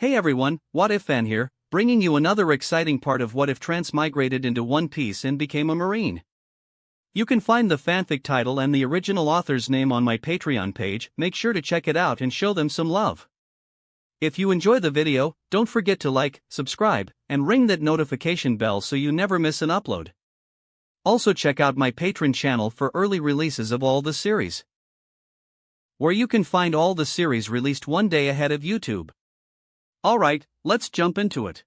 Hey everyone, What If Fan here, bringing you another exciting part of What If transmigrated into One Piece and became a Marine. You can find the fanfic title and the original author's name on my Patreon page. Make sure to check it out and show them some love. If you enjoy the video, don't forget to like, subscribe, and ring that notification bell so you never miss an upload. Also check out my Patreon channel for early releases of all the series, where you can find all the series released one day ahead of YouTube. Alright, let's jump into it.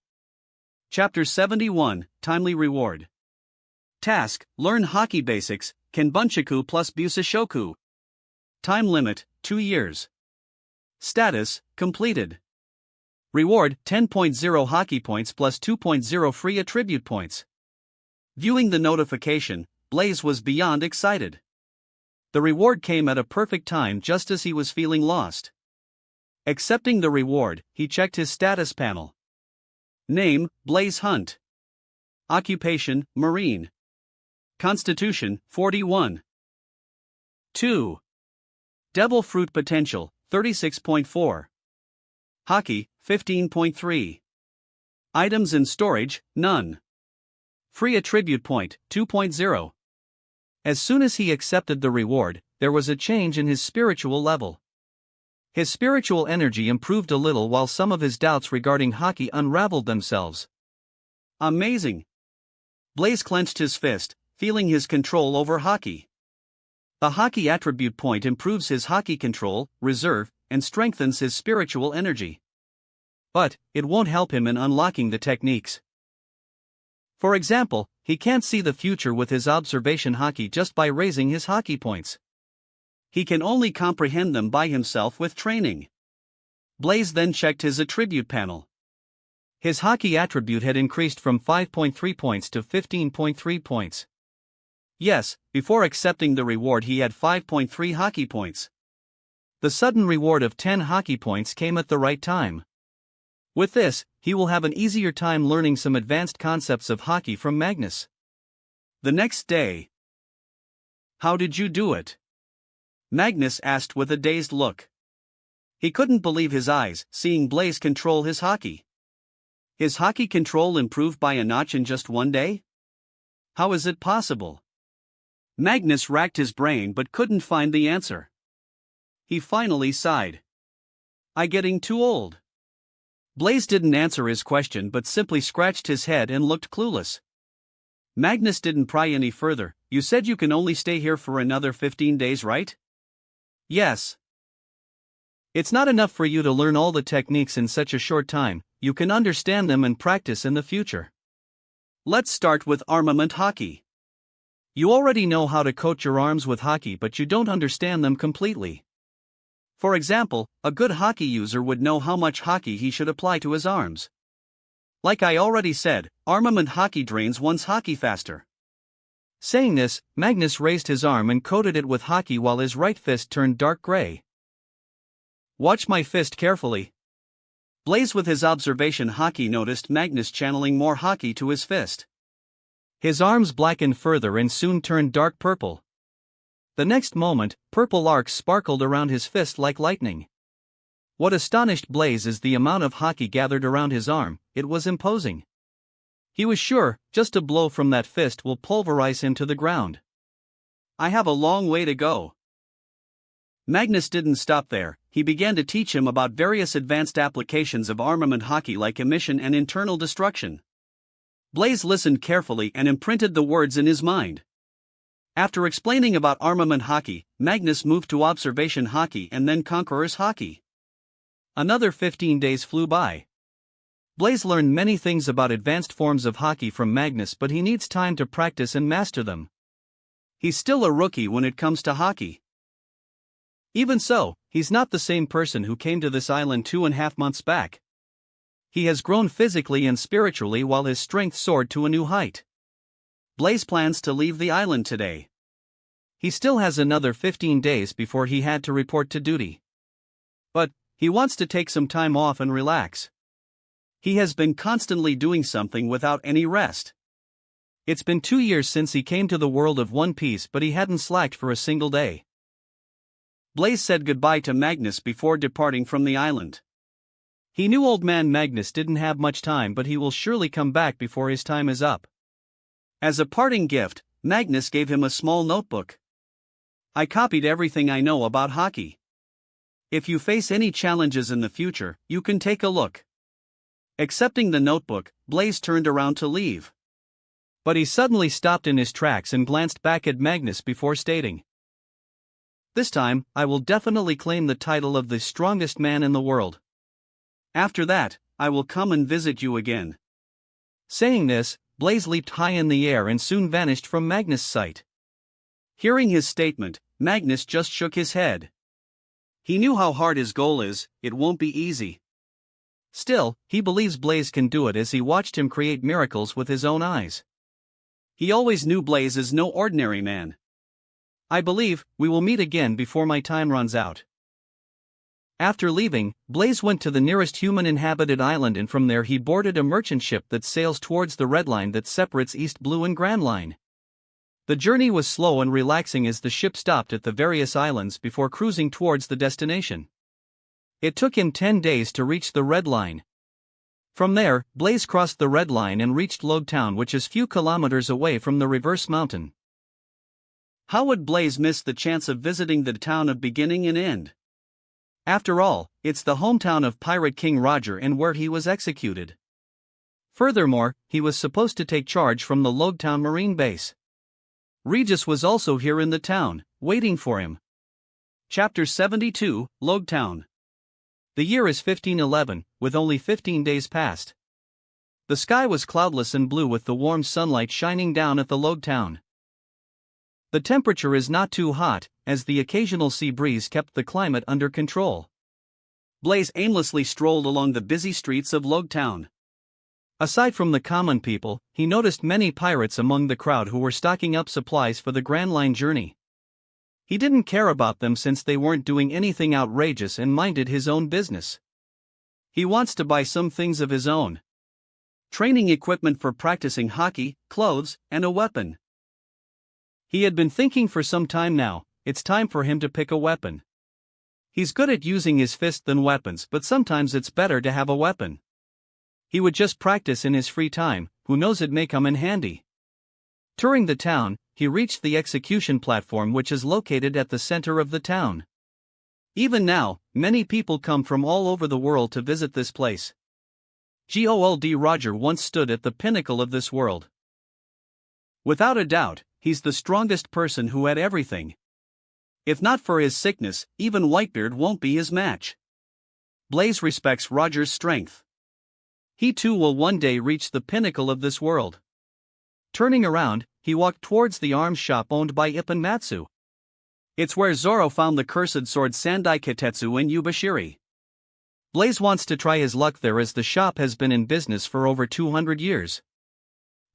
Chapter 71, Timely Reward. Task: Learn Haki Basics, Kenbunchaku plus Busashoku. Time limit: 2 years. Status: completed. Reward: 10.0 Haki points plus 2.0 free attribute points. Viewing the notification, Blaze was beyond excited. The reward came at a perfect time just as he was feeling lost. Accepting the reward, he checked his status panel. Name: Blaze Hunt. Occupation: Marine. Constitution: 41. 2. Devil Fruit Potential: 36.4. Haki: 15.3. Items in storage: none. Free attribute point: 2.0. As soon as he accepted the reward, there was a change in his spiritual level. His spiritual energy improved a little while some of his doubts regarding Haki unraveled themselves. Amazing! Blaze clenched his fist, feeling his control over Haki. The Haki attribute point improves his Haki control, reserve, and strengthens his spiritual energy. But it won't help him in unlocking the techniques. For example, he can't see the future with his observation Haki just by raising his Haki points. He can only comprehend them by himself with training. Blaze then checked his attribute panel. His Haki attribute had increased from 5.3 points to 15.3 points. Yes, before accepting the reward he had 5.3 Haki points. The sudden reward of 10 Haki points came at the right time. With this, he will have an easier time learning some advanced concepts of Haki from Magnus. The next day. How did you do it? Magnus asked with a dazed look. He couldn't believe his eyes, seeing Blaze control his Haki. His Haki control improved by a notch in just one day? How is it possible? Magnus racked his brain but couldn't find the answer. He finally sighed. I'm getting too old. Blaze didn't answer his question but simply scratched his head and looked clueless. Magnus didn't pry any further. You said you can only stay here for another 15 days, right? Yes. It's not enough for you to learn all the techniques in such a short time. You can understand them and practice in the future. Let's start with armament Haki. You already know how to coat your arms with Haki, but you don't understand them completely. For example, a good Haki user would know how much Haki he should apply to his arms. Like I already said, armament Haki drains one's Haki faster. Saying this, Magnus raised his arm and coated it with Haki while his right fist turned dark gray. Watch my fist carefully. Blaze with his observation Haki noticed Magnus channeling more Haki to his fist. His arms blackened further and soon turned dark purple. The next moment, purple arcs sparkled around his fist like lightning. What astonished Blaze is the amount of Haki gathered around his arm. It was imposing. He was sure, just a blow from that fist will pulverize him to the ground. I have a long way to go. Magnus didn't stop there. He began to teach him about various advanced applications of armament Haki like emission and internal destruction. Blaze listened carefully and imprinted the words in his mind. After explaining about armament Haki, Magnus moved to observation Haki and then conqueror's Haki. Another 15 days flew by. Blaze learned many things about advanced forms of Haki from Magnus, but he needs time to practice and master them. He's still a rookie when it comes to Haki. Even so, he's not the same person who came to this island 2.5 months back. He has grown physically and spiritually while his strength soared to a new height. Blaze plans to leave the island today. He still has another 15 days before he had to report to duty. But he wants to take some time off and relax. He has been constantly doing something without any rest. It's been 2 years since he came to the world of One Piece, but he hadn't slacked for a single day. Blaze said goodbye to Magnus before departing from the island. He knew old man Magnus didn't have much time, but he will surely come back before his time is up. As a parting gift, Magnus gave him a small notebook. I copied everything I know about hockey. If you face any challenges in the future, you can take a look. Accepting the notebook, Blaze turned around to leave. But he suddenly stopped in his tracks and glanced back at Magnus before stating, "This time, I will definitely claim the title of the strongest man in the world. After that, I will come and visit you again." Saying this, Blaze leaped high in the air and soon vanished from Magnus' sight. Hearing his statement, Magnus just shook his head. He knew how hard his goal is, it won't be easy. Still, he believes Blaze can do it as he watched him create miracles with his own eyes. He always knew Blaze is no ordinary man. I believe we will meet again before my time runs out. After leaving, Blaze went to the nearest human-inhabited island, and from there he boarded a merchant ship that sails towards the red line that separates East Blue and Grand Line. The journey was slow and relaxing as the ship stopped at the various islands before cruising towards the destination. It took him 10 days to reach the red line. From there, Blaze crossed the red line and reached Log Town, which is few kilometers away from the reverse mountain. How would Blaze miss the chance of visiting the town of beginning and end? After all, it's the hometown of Pirate King Roger and where he was executed. Furthermore, he was supposed to take charge from the Log Town Marine Base. Regis was also here in the town, waiting for him. Chapter 72, Log Town. The year is 1511, with only 15 days past. The sky was cloudless and blue with the warm sunlight shining down at the Log Town. The temperature is not too hot, as the occasional sea breeze kept the climate under control. Blaze aimlessly strolled along the busy streets of Log Town. Aside from the common people, he noticed many pirates among the crowd who were stocking up supplies for the Grand Line journey. He didn't care about them since they weren't doing anything outrageous and minded his own business. He wants to buy some things of his own. Training equipment for practicing hockey, clothes, and a weapon. He had been thinking for some time now, it's time for him to pick a weapon. He's good at using his fists than weapons, but sometimes it's better to have a weapon. He would just practice in his free time, who knows, it may come in handy. Touring the town, he reached the execution platform, which is located at the center of the town. Even now, many people come from all over the world to visit this place. Gold Roger once stood at the pinnacle of this world. Without a doubt, he's the strongest person who had everything. If not for his sickness, even Whitebeard won't be his match. Blaze respects Roger's strength. He too will one day reach the pinnacle of this world. Turning around, he walked towards the arms shop owned by Ippan Matsu. It's where Zoro found the cursed sword Sandai Kitetsu in Yubashiri. Blaze wants to try his luck there as the shop has been in business for over 200 years.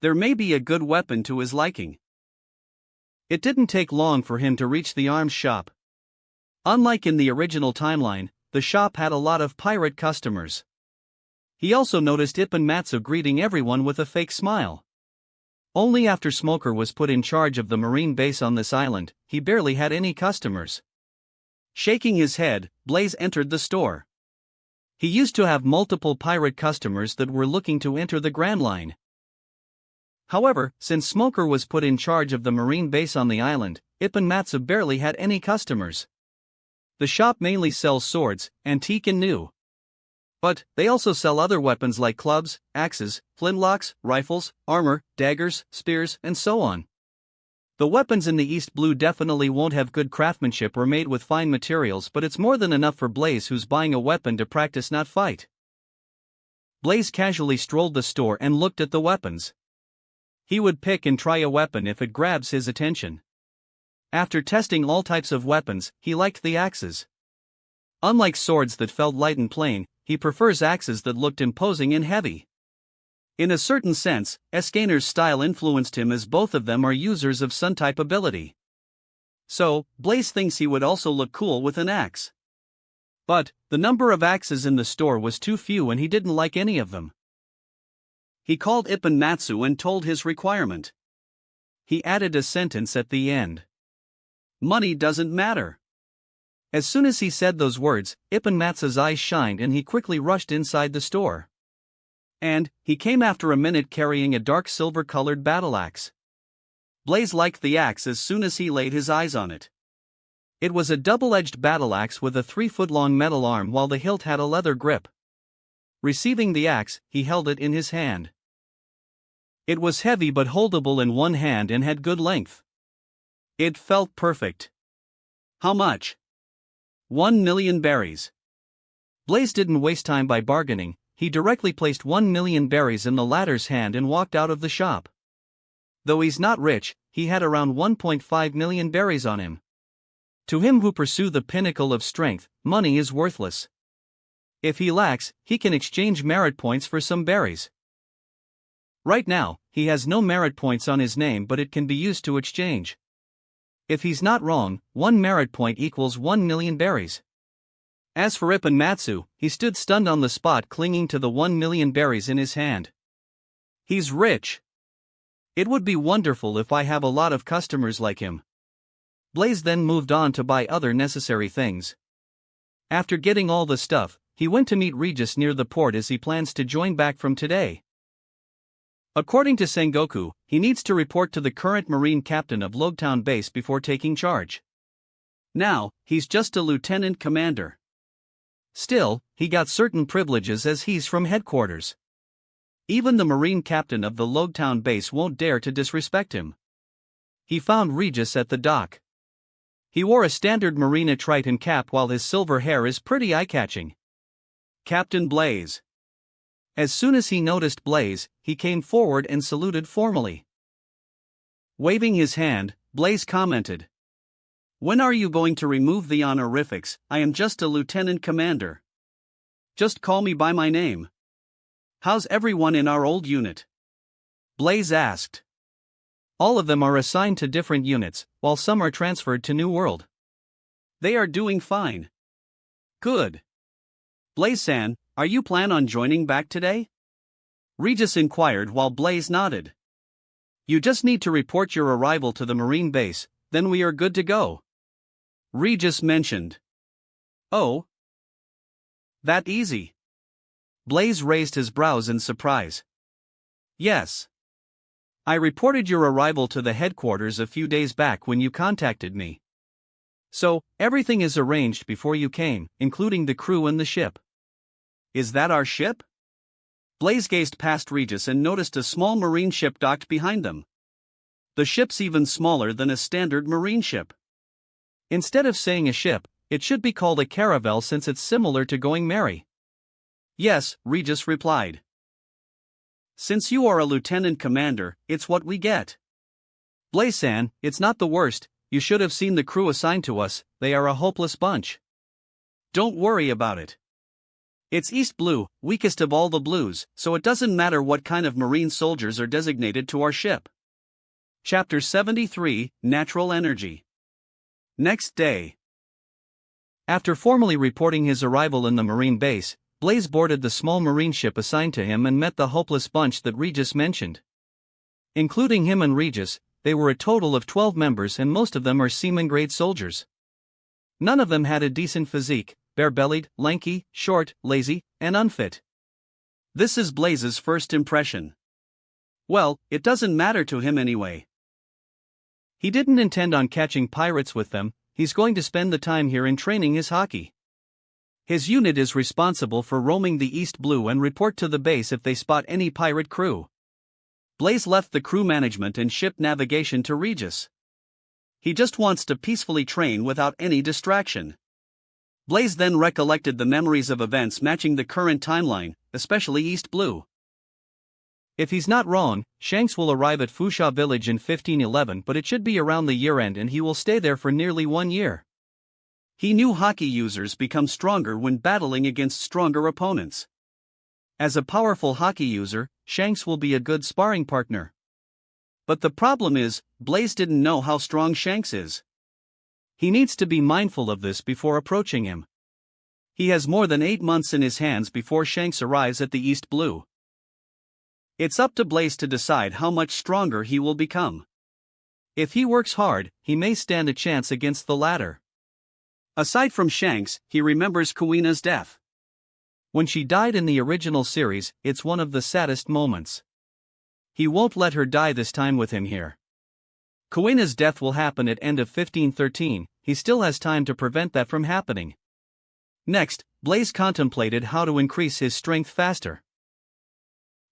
There may be a good weapon to his liking. It didn't take long for him to reach the arms shop. Unlike in the original timeline, the shop had a lot of pirate customers. He also noticed Ippan Matsu greeting everyone with a fake smile. Only after Smoker was put in charge of the marine base on this island, he barely had any customers. Shaking his head, Blaze entered the store. He used to have multiple pirate customers that were looking to enter the Grand Line. However, since Smoker was put in charge of the marine base on the island, Ippan Matsu barely had any customers. The shop mainly sells swords, antique and new. But they also sell other weapons like clubs, axes, flintlocks, rifles, armor, daggers, spears, and so on. The weapons in the East Blue definitely won't have good craftsmanship or made with fine materials, but it's more than enough for Blaze, who's buying a weapon to practice, not fight. Blaze casually strolled the store and looked at the weapons. He would pick and try a weapon if it grabs his attention. After testing all types of weapons, he liked the axes. Unlike swords that felt light and plain, he prefers axes that looked imposing and heavy. In a certain sense, Escaner's style influenced him, as both of them are users of Sun-type ability. So, Blaze thinks he would also look cool with an axe. But, the number of axes in the store was too few and he didn't like any of them. He called Ippan Matsu and told his requirement. He added a sentence at the end. Money doesn't matter. As soon as he said those words, Ipponmatsu's eyes shined and he quickly rushed inside the store. And he came after a minute carrying a dark silver-colored battle axe. Blaze liked the axe as soon as he laid his eyes on it. It was a double-edged battle axe with a 3-foot-long metal arm while the hilt had a leather grip. Receiving the axe, he held it in his hand. It was heavy but holdable in one hand and had good length. It felt perfect. How much? 1,000,000 berries. Blaze didn't waste time by bargaining, he directly placed 1,000,000 berries in the latter's hand and walked out of the shop. Though he's not rich, he had around 1.5 million berries on him. To him who pursue the pinnacle of strength, money is worthless. If he lacks, he can exchange merit points for some berries. Right now, he has no merit points on his name, but it can be used to exchange. If he's not wrong, 1 merit point equals 1,000,000 berries. As for Ipponmatsu, he stood stunned on the spot, clinging to the 1,000,000 berries in his hand. He's rich. It would be wonderful if I have a lot of customers like him. Blaze then moved on to buy other necessary things. After getting all the stuff, he went to meet Regis near the port as he plans to join back from today. According to Sengoku, he needs to report to the current Marine captain of Logtown base before taking charge. Now, he's just a lieutenant commander. Still, he got certain privileges as he's from headquarters. Even the Marine captain of the Logtown base won't dare to disrespect him. He found Regis at the dock. He wore a standard Marine Triton cap while his silver hair is pretty eye-catching. Captain Blaze. As soon as he noticed Blaze, he came forward and saluted formally. Waving his hand, Blaze commented, "When are you going to remove the honorifics? I am just a lieutenant commander. Just call me by my name. How's everyone in our old unit?" Blaze asked. All of them are assigned to different units, while some are transferred to New World. They are doing fine. Good. Blaze-san, are you plan on joining back today? Regis inquired while Blaze nodded. You just need to report your arrival to the Marine base, then we are good to go. Regis mentioned. Oh? That easy? Blaze raised his brows in surprise. Yes. I reported your arrival to the headquarters a few days back when you contacted me. So, everything is arranged before you came, including the crew and the ship. Is that our ship? Blaze gazed past Regis and noticed a small marine ship docked behind them. The ship's even smaller than a standard marine ship. Instead of saying a ship, it should be called a caravel since it's similar to Going Merry. Yes, Regis replied. Since you are a lieutenant commander, it's what we get. Blaze-san, it's not the worst, you should have seen the crew assigned to us, they are a hopeless bunch. Don't worry about it. It's East Blue, weakest of all the blues, so it doesn't matter what kind of marine soldiers are designated to our ship. Chapter 73, Natural Energy. Next day. After formally reporting his arrival in the Marine base, Blaze boarded the small marine ship assigned to him and met the hopeless bunch that Regis mentioned. Including him and Regis, they were a total of 12 members and most of them are seaman-grade soldiers. None of them had a decent physique, bare-bellied, lanky, short, lazy, and unfit. This is Blaze's first impression. Well, it doesn't matter to him anyway. He didn't intend on catching pirates with them, he's going to spend the time here in training his hockey. His unit is responsible for roaming the East Blue and report to the base if they spot any pirate crew. Blaze left the crew management and ship navigation to Regis. He just wants to peacefully train without any distraction. Blaze then recollected the memories of events matching the current timeline, especially East Blue. If he's not wrong, Shanks will arrive at Fusha village in 1511, but it should be around the year end and he will stay there for nearly 1 year. He knew hockey users become stronger when battling against stronger opponents. As a powerful hockey user, Shanks will be a good sparring partner. But the problem is, Blaze didn't know how strong Shanks is. He needs to be mindful of this before approaching him. He has more than 8 months in his hands before Shanks arrives at the East Blue. It's up to Blaze to decide how much stronger he will become. If he works hard, he may stand a chance against the latter. Aside from Shanks, he remembers Kuina's death. When she died in the original series, it's one of the saddest moments. He won't let her die this time with him here. Kuina's death will happen at end of 1513, he still has time to prevent that from happening. Next, Blaze contemplated how to increase his strength faster.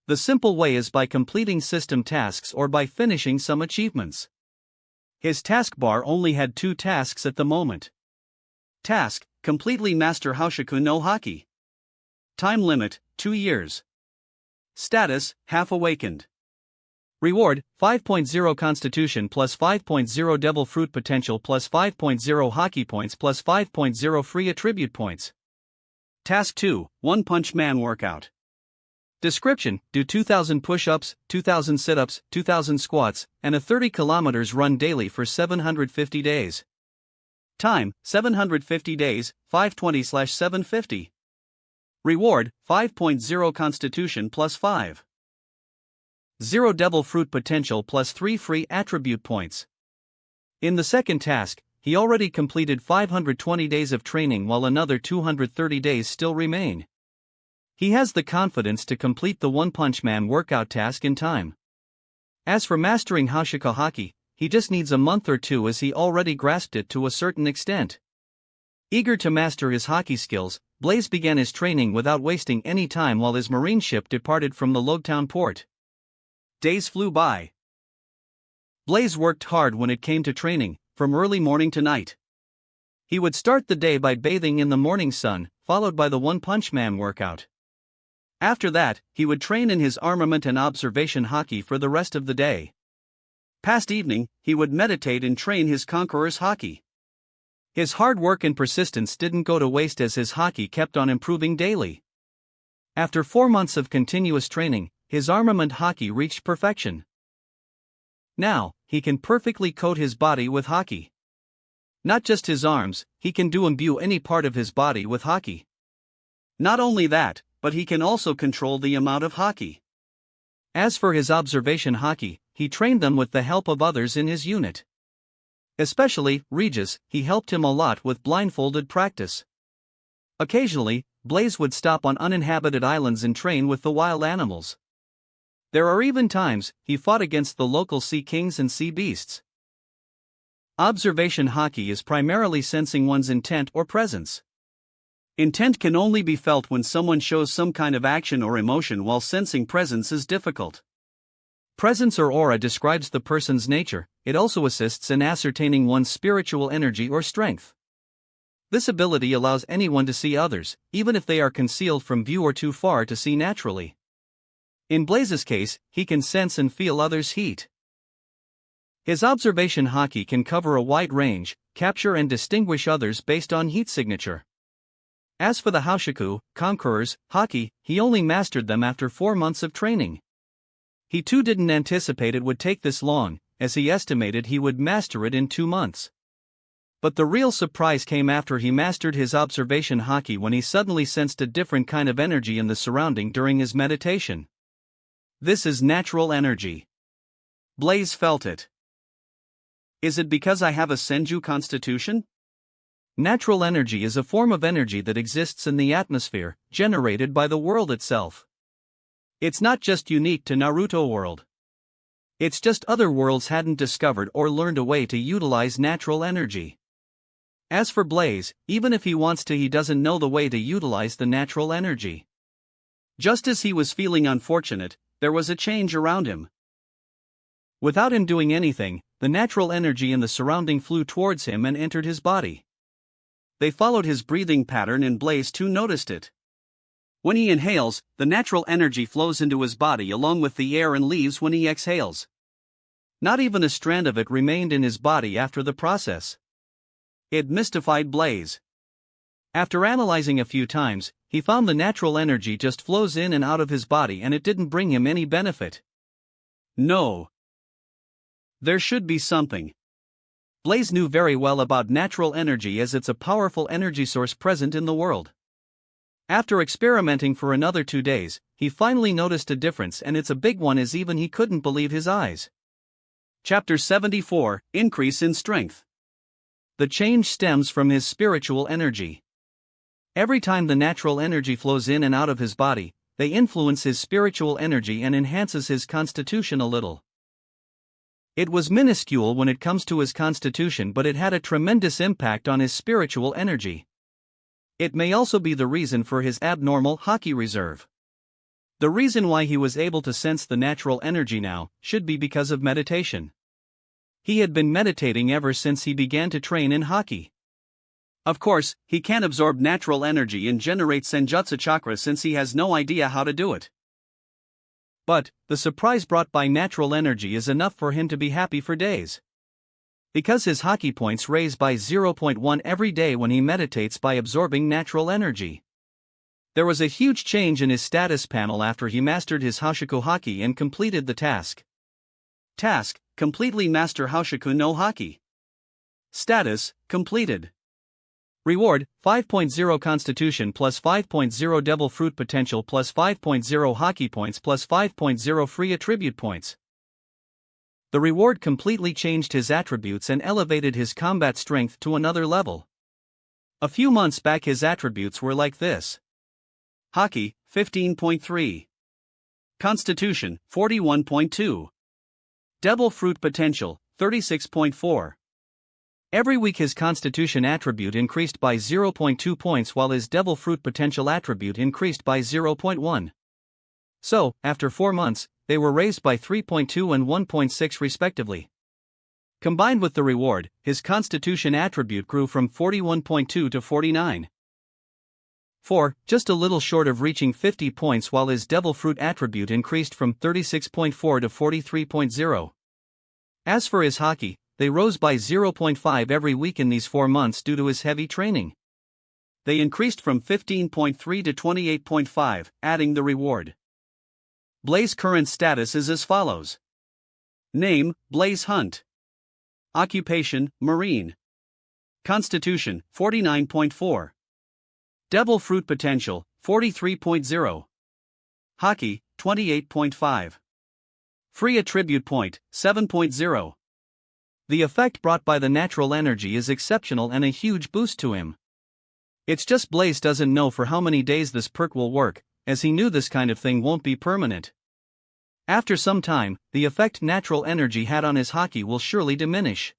The simple way is by completing system tasks or by finishing some achievements. His taskbar only had 2 tasks at the moment. Task: completely master Houshaku no Haki. Time limit: 2 years. Status: half awakened. Reward: 5.0 Constitution plus 5.0 Devil Fruit Potential plus 5.0 Haki Points plus 5.0 free attribute points. Task 2: One Punch Man Workout. Description: do 2,000 push-ups, 2,000 sit-ups, 2,000 squats, and a 30 km run daily for 750 days. Time: 750 days, 520/750. Reward: 5.0 Constitution plus 5. 0 Devil Fruit Potential plus 3 free attribute points. In the second task, he already completed 520 days of training while another 230 days still remain. He has the confidence to complete the One Punch Man workout task in time. As for mastering Houshaku Haki, he just needs a month or 2 as he already grasped it to a certain extent. Eager to master his Haki skills, Blaze began his training without wasting any time while his marine ship departed from the Logtown port. Days flew by. Blaze worked hard when it came to training, from early morning to night. He would start the day by bathing in the morning sun, followed by the One Punch Man workout. After that, he would train in his armament and observation Haki for the rest of the day. Past evening, he would meditate and train his Conqueror's Haki. His hard work and persistence didn't go to waste as his Haki kept on improving daily. After 4 months of continuous training, his armament Haki reached perfection. Now, he can perfectly coat his body with Haki. Not just his arms, he can imbue any part of his body with Haki. Not only that, but he can also control the amount of Haki. As for his observation Haki, he trained them with the help of others in his unit. Especially, Regis, he helped him a lot with blindfolded practice. Occasionally, Blaze would stop on uninhabited islands and train with the wild animals. There are even times he fought against the local sea kings and sea beasts. Observation Haki is primarily sensing one's intent or presence. Intent can only be felt when someone shows some kind of action or emotion, while sensing presence is difficult. Presence or aura describes the person's nature, it also assists in ascertaining one's spiritual energy or strength. This ability allows anyone to see others, even if they are concealed from view or too far to see naturally. In Blaze's case, he can sense and feel others' heat. His observation Haki can cover a wide range, capture and distinguish others based on heat signature. As for the Houshaku, Conqueror's, Haki, he only mastered them after 4 months of training. He too didn't anticipate it would take this long, as he estimated he would master it in 2 months. But the real surprise came after he mastered his observation Haki, when he suddenly sensed a different kind of energy in the surrounding during his meditation. This is natural energy. Blaze felt it. Is it because I have a Senju constitution? Natural energy is a form of energy that exists in the atmosphere, generated by the world itself. It's not just unique to Naruto world. It's just other worlds hadn't discovered or learned a way to utilize natural energy. As for Blaze, even if he wants to, he doesn't know the way to utilize the natural energy. Just as he was feeling unfortunate, there was a change around him. Without him doing anything, the natural energy in the surrounding flew towards him and entered his body. They followed his breathing pattern and Blaze too noticed it. When he inhales, the natural energy flows into his body along with the air and leaves when he exhales. Not even a strand of it remained in his body after the process. It mystified Blaze. After analyzing a few times, he found the natural energy just flows in and out of his body and it didn't bring him any benefit. No. There should be something. Blaze knew very well about natural energy, as it's a powerful energy source present in the world. After experimenting for another 2 days, he finally noticed a difference, and it's a big one, as even he couldn't believe his eyes. Chapter 74, Increase in Strength. The change stems from his spiritual energy. Every time the natural energy flows in and out of his body, they influence his spiritual energy and enhances his constitution a little. It was minuscule when it comes to his constitution, but it had a tremendous impact on his spiritual energy. It may also be the reason for his abnormal hockey reserve. The reason why he was able to sense the natural energy now should be because of meditation. He had been meditating ever since he began to train in hockey. Of course, he can't absorb natural energy and generate Senjutsu chakra since he has no idea how to do it. But the surprise brought by natural energy is enough for him to be happy for days. Because his hockey points raise by 0.1 every day when he meditates by absorbing natural energy. There was a huge change in his status panel after he mastered his Hoshiku Haki and completed the task. Task: completely master Hoshiku no Haki. Status: completed. Reward: 5.0 Constitution plus 5.0 Devil Fruit Potential plus 5.0 Hockey Points plus 5.0 Free Attribute Points. The reward completely changed his attributes and elevated his combat strength to another level. A few months back his attributes were like this. Hockey, 15.3. Constitution, 41.2. Devil Fruit Potential, 36.4. Every week his Constitution attribute increased by 0.2 points while his Devil Fruit Potential attribute increased by 0.1. So, after 4 months, they were raised by 3.2 and 1.6 respectively. Combined with the reward, his Constitution attribute grew from 41.2 to 49. 4, just a little short of reaching 50 points while his Devil Fruit attribute increased from 36.4 to 43.0. As for his hockey, they rose by 0.5 every week in these 4 months due to his heavy training. They increased from 15.3 to 28.5, adding the reward. Blaze current status is as follows. Name: Blaze Hunt. Occupation: Marine. Constitution: 49.4. Devil Fruit Potential, 43.0. Hockey, 28.5. Free Attribute Point, 7.0. The effect brought by the natural energy is exceptional and a huge boost to him. It's just Blaze doesn't know for how many days this perk will work, as he knew this kind of thing won't be permanent. After some time, the effect natural energy had on his hockey will surely diminish.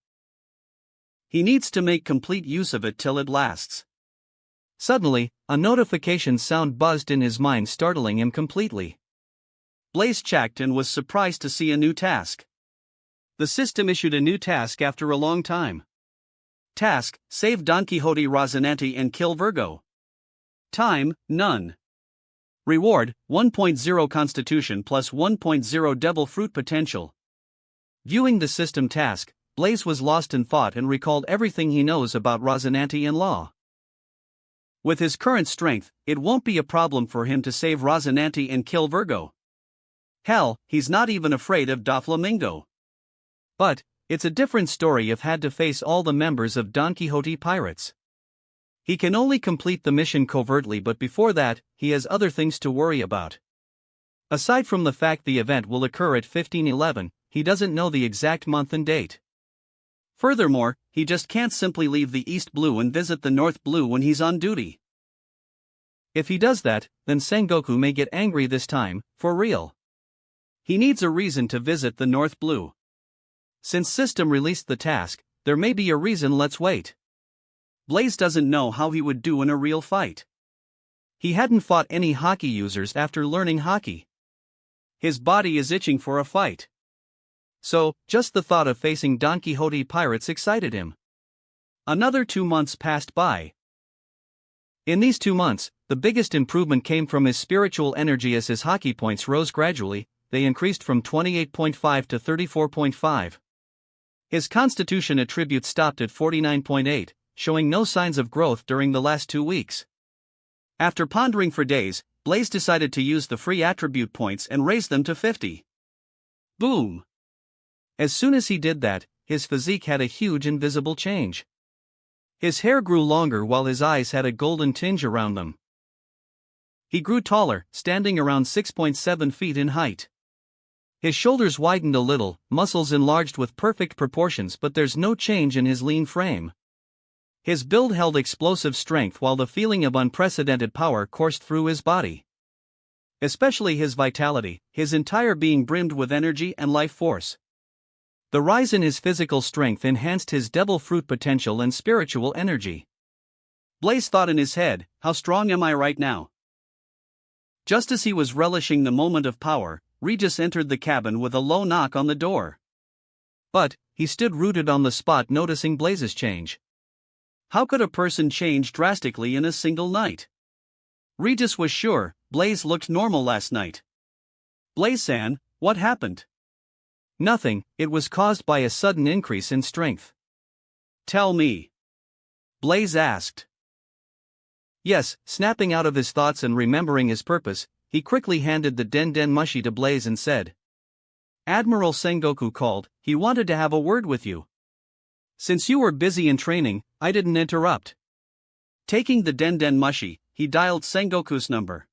He needs to make complete use of it till it lasts. Suddenly, a notification sound buzzed in his mind, startling him completely. Blaze checked and was surprised to see a new task. The system issued a new task after a long time. Task: save Don Quixote Rocinante and kill Virgo. Time: none. Reward: 1.0 Constitution plus 1.0 Devil Fruit Potential. Viewing the system task, Blaze was lost in thought and recalled everything he knows about Rocinante in law. With his current strength, it won't be a problem for him to save Rocinante and kill Virgo. Hell, he's not even afraid of Doflamingo. But it's a different story if had to face all the members of Don Quixote pirates. He can only complete the mission covertly, but before that, he has other things to worry about. Aside from the fact the event will occur at 1511, he doesn't know the exact month and date. Furthermore, he just can't simply leave the East Blue and visit the North Blue when he's on duty. If he does that, then Sengoku may get angry this time, for real. He needs a reason to visit the North Blue. Since System released the task, there may be a reason. Let's wait. Blaze doesn't know how he would do in a real fight. He hadn't fought any hockey users after learning hockey. His body is itching for a fight. So, just the thought of facing Don Quixote pirates excited him. Another 2 months passed by. In these 2 months, the biggest improvement came from his spiritual energy as his hockey points rose gradually. They increased from 28.5 to 34.5. His Constitution attribute stopped at 49.8, showing no signs of growth during the last 2 weeks. After pondering for days, Blaze decided to use the free attribute points and raise them to 50. Boom! As soon as he did that, his physique had a huge invisible change. His hair grew longer while his eyes had a golden tinge around them. He grew taller, standing around 6.7 feet in height. His shoulders widened a little, muscles enlarged with perfect proportions, but there's no change in his lean frame. His build held explosive strength while the feeling of unprecedented power coursed through his body. Especially his vitality, his entire being brimmed with energy and life force. The rise in his physical strength enhanced his devil fruit potential and spiritual energy. Blaze thought in his head, how strong am I right now? Just as he was relishing the moment of power, Regis entered the cabin with a low knock on the door. But, he stood rooted on the spot noticing Blaze's change. How could a person change drastically in a single night? Regis was sure, Blaze looked normal last night. Blaze-san, what happened? Nothing, it was caused by a sudden increase in strength. Tell me. Blaze asked. Yes, snapping out of his thoughts and remembering his purpose, he quickly handed the Den Mushi to Blaze and said. Admiral Sengoku called, he wanted to have a word with you. Since you were busy in training, I didn't interrupt. Taking the Den Mushi, he dialed Sengoku's number.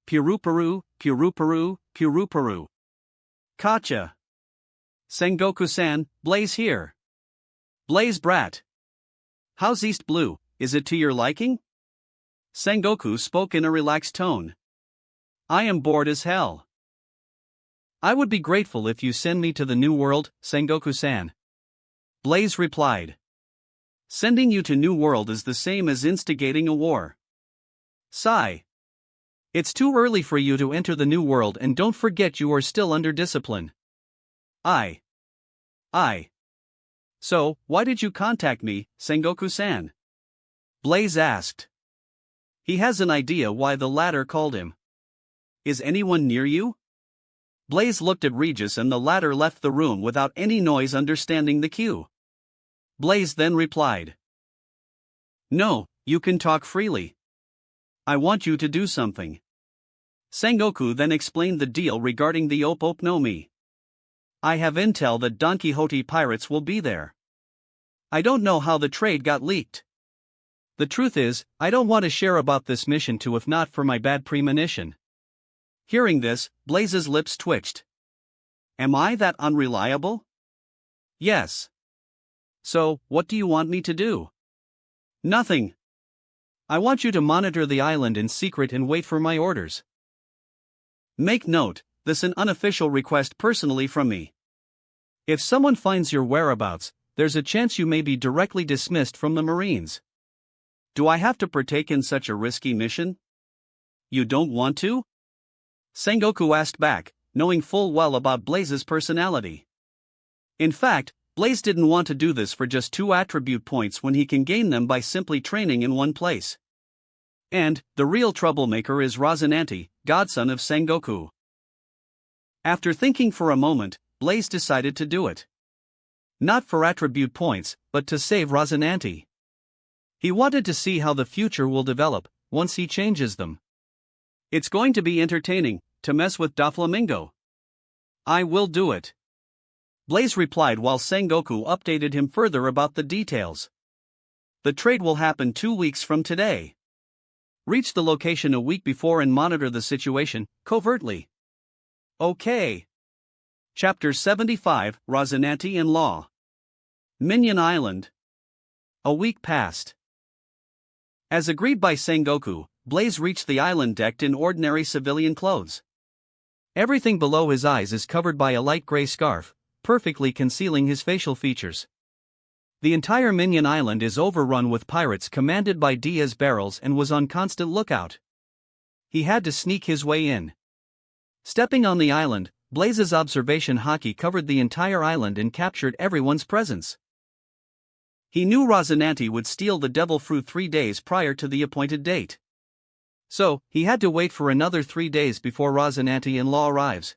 Puruparu, Puruparu, Puruparu. Kacha. Sengoku-san, Blaze here. Blaze brat. How's East Blue, is it to your liking? Sengoku spoke in a relaxed tone. I am bored as hell. I would be grateful if you send me to the New World, Sengoku-san. Blaze replied. Sending you to New World is the same as instigating a war. Sigh. It's too early for you to enter the New World and don't forget you are still under discipline. I. So, why did you contact me, Sengoku-san? Blaze asked. He has an idea why the latter called him. Is anyone near you? Blaze looked at Regis and the latter left the room without any noise, understanding the cue. Blaze then replied. No, you can talk freely. I want you to do something. Sengoku then explained the deal regarding the Op no Mi. I have intel that Don Quixote pirates will be there. I don't know how the trade got leaked. The truth is, I don't want to share about this mission too if not for my bad premonition. Hearing this, Blaze's lips twitched. Am I that unreliable? Yes. So, what do you want me to do? Nothing. I want you to monitor the island in secret and wait for my orders. Make note, this an unofficial request personally from me. If someone finds your whereabouts, there's a chance you may be directly dismissed from the Marines. Do I have to partake in such a risky mission? You don't want to? Sengoku asked back, knowing full well about Blaze's personality. In fact, Blaze didn't want to do this for just 2 attribute points when he can gain them by simply training in one place. And, the real troublemaker is Rosinante, godson of Sengoku. After thinking for a moment, Blaze decided to do it. Not for attribute points, but to save Rosinante. He wanted to see how the future will develop, once he changes them. It's going to be entertaining, to mess with Doflamingo. I will do it. Blaze replied while Sengoku updated him further about the details. The trade will happen 2 weeks from today. Reach the location a week before and monitor the situation, covertly. Okay. Chapter 75, Rosinante in Law. Minion Island. A week passed. As agreed by Sengoku, Blaze reached the island decked in ordinary civilian clothes. Everything below his eyes is covered by a light gray scarf, perfectly concealing his facial features. The entire Minion Island is overrun with pirates commanded by Diaz Barrels and was on constant lookout. He had to sneak his way in. Stepping on the island, Blaze's observation hockey covered the entire island and captured everyone's presence. He knew Rosinante would steal the devil fruit 3 days prior to the appointed date. So, he had to wait for another 3 days before Rosinante in Law arrives.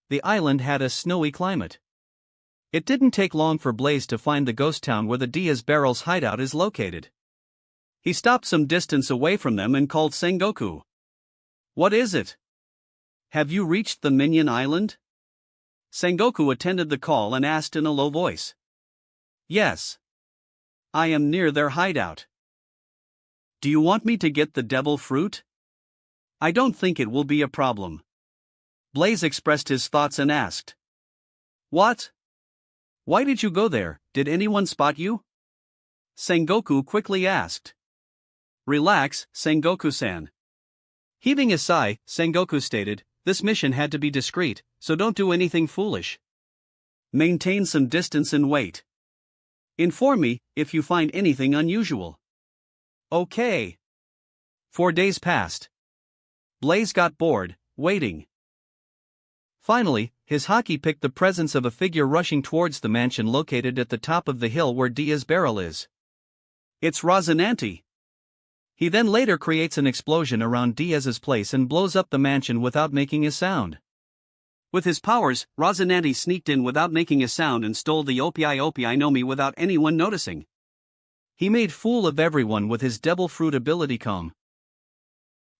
The island had a snowy climate. It didn't take long for Blaze to find the ghost town where the Diaz Barrels hideout is located. He stopped some distance away from them and called Sengoku. What is it? Have you reached the Minion Island? Sengoku attended the call and asked in a low voice. Yes. I am near their hideout. Do you want me to get the devil fruit? I don't think it will be a problem. Blaze expressed his thoughts and asked. What? Why did you go there? Did anyone spot you? Sengoku quickly asked. Relax, Sengoku-san. Heaving a sigh, Sengoku stated, this mission had to be discreet, so don't do anything foolish. Maintain some distance and wait. Inform me if you find anything unusual. Okay. 4 days passed. Blaze got bored, waiting. Finally, his haki picked the presence of a figure rushing towards the mansion located at the top of the hill where Dia's barrel is. It's Rosinante. He then later creates an explosion around Diaz's place and blows up the mansion without making a sound. With his powers, Rosinante sneaked in without making a sound and stole the Opii no Mi without anyone noticing. He made fool of everyone with his devil fruit ability comb.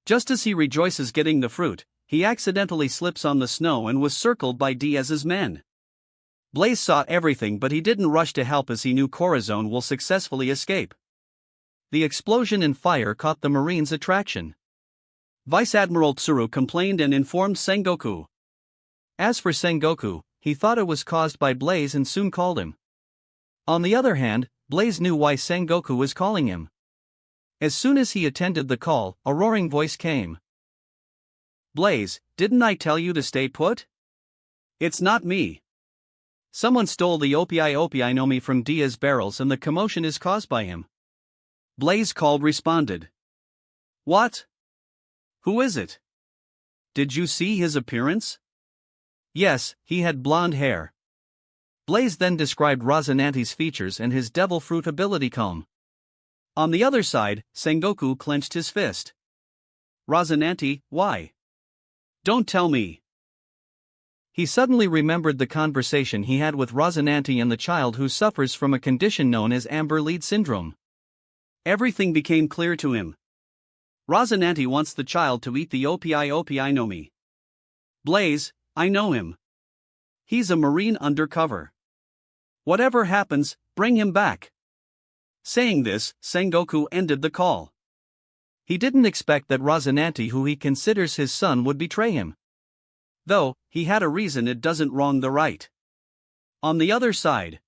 Just as he rejoices getting the fruit, he accidentally slips on the snow and was circled by Diaz's men. Blaze saw everything, but he didn't rush to help as he knew Corazon will successfully escape. The explosion and fire caught the Marine's attraction. Vice Admiral Tsuru complained and informed Sengoku. As for Sengoku, he thought it was caused by Blaze and soon called him. On the other hand, Blaze knew why Sengoku was calling him. As soon as he attended the call, a roaring voice came. Blaze, didn't I tell you to stay put? It's not me. Someone stole the Opii no Mi from Dia's barrels and the commotion is caused by him. Blaze called responded. What? Who is it? Did you see his appearance? Yes, he had blonde hair. Blaze then described Rosinante's features and his devil fruit ability comb. On the other side, Sengoku clenched his fist. Rosinante, why? Don't tell me. He suddenly remembered the conversation he had with Rosinante and the child who suffers from a condition known as Amber Lead Syndrome. Everything became clear to him. Rosinante wants the child to eat the Opii no Mi. Blaze, I know him. He's a Marine undercover. Whatever happens, bring him back. Saying this, Sengoku ended the call. He didn't expect that Rosinante, who he considers his son, would betray him. Though, he had a reason it doesn't wrong the right. On the other side,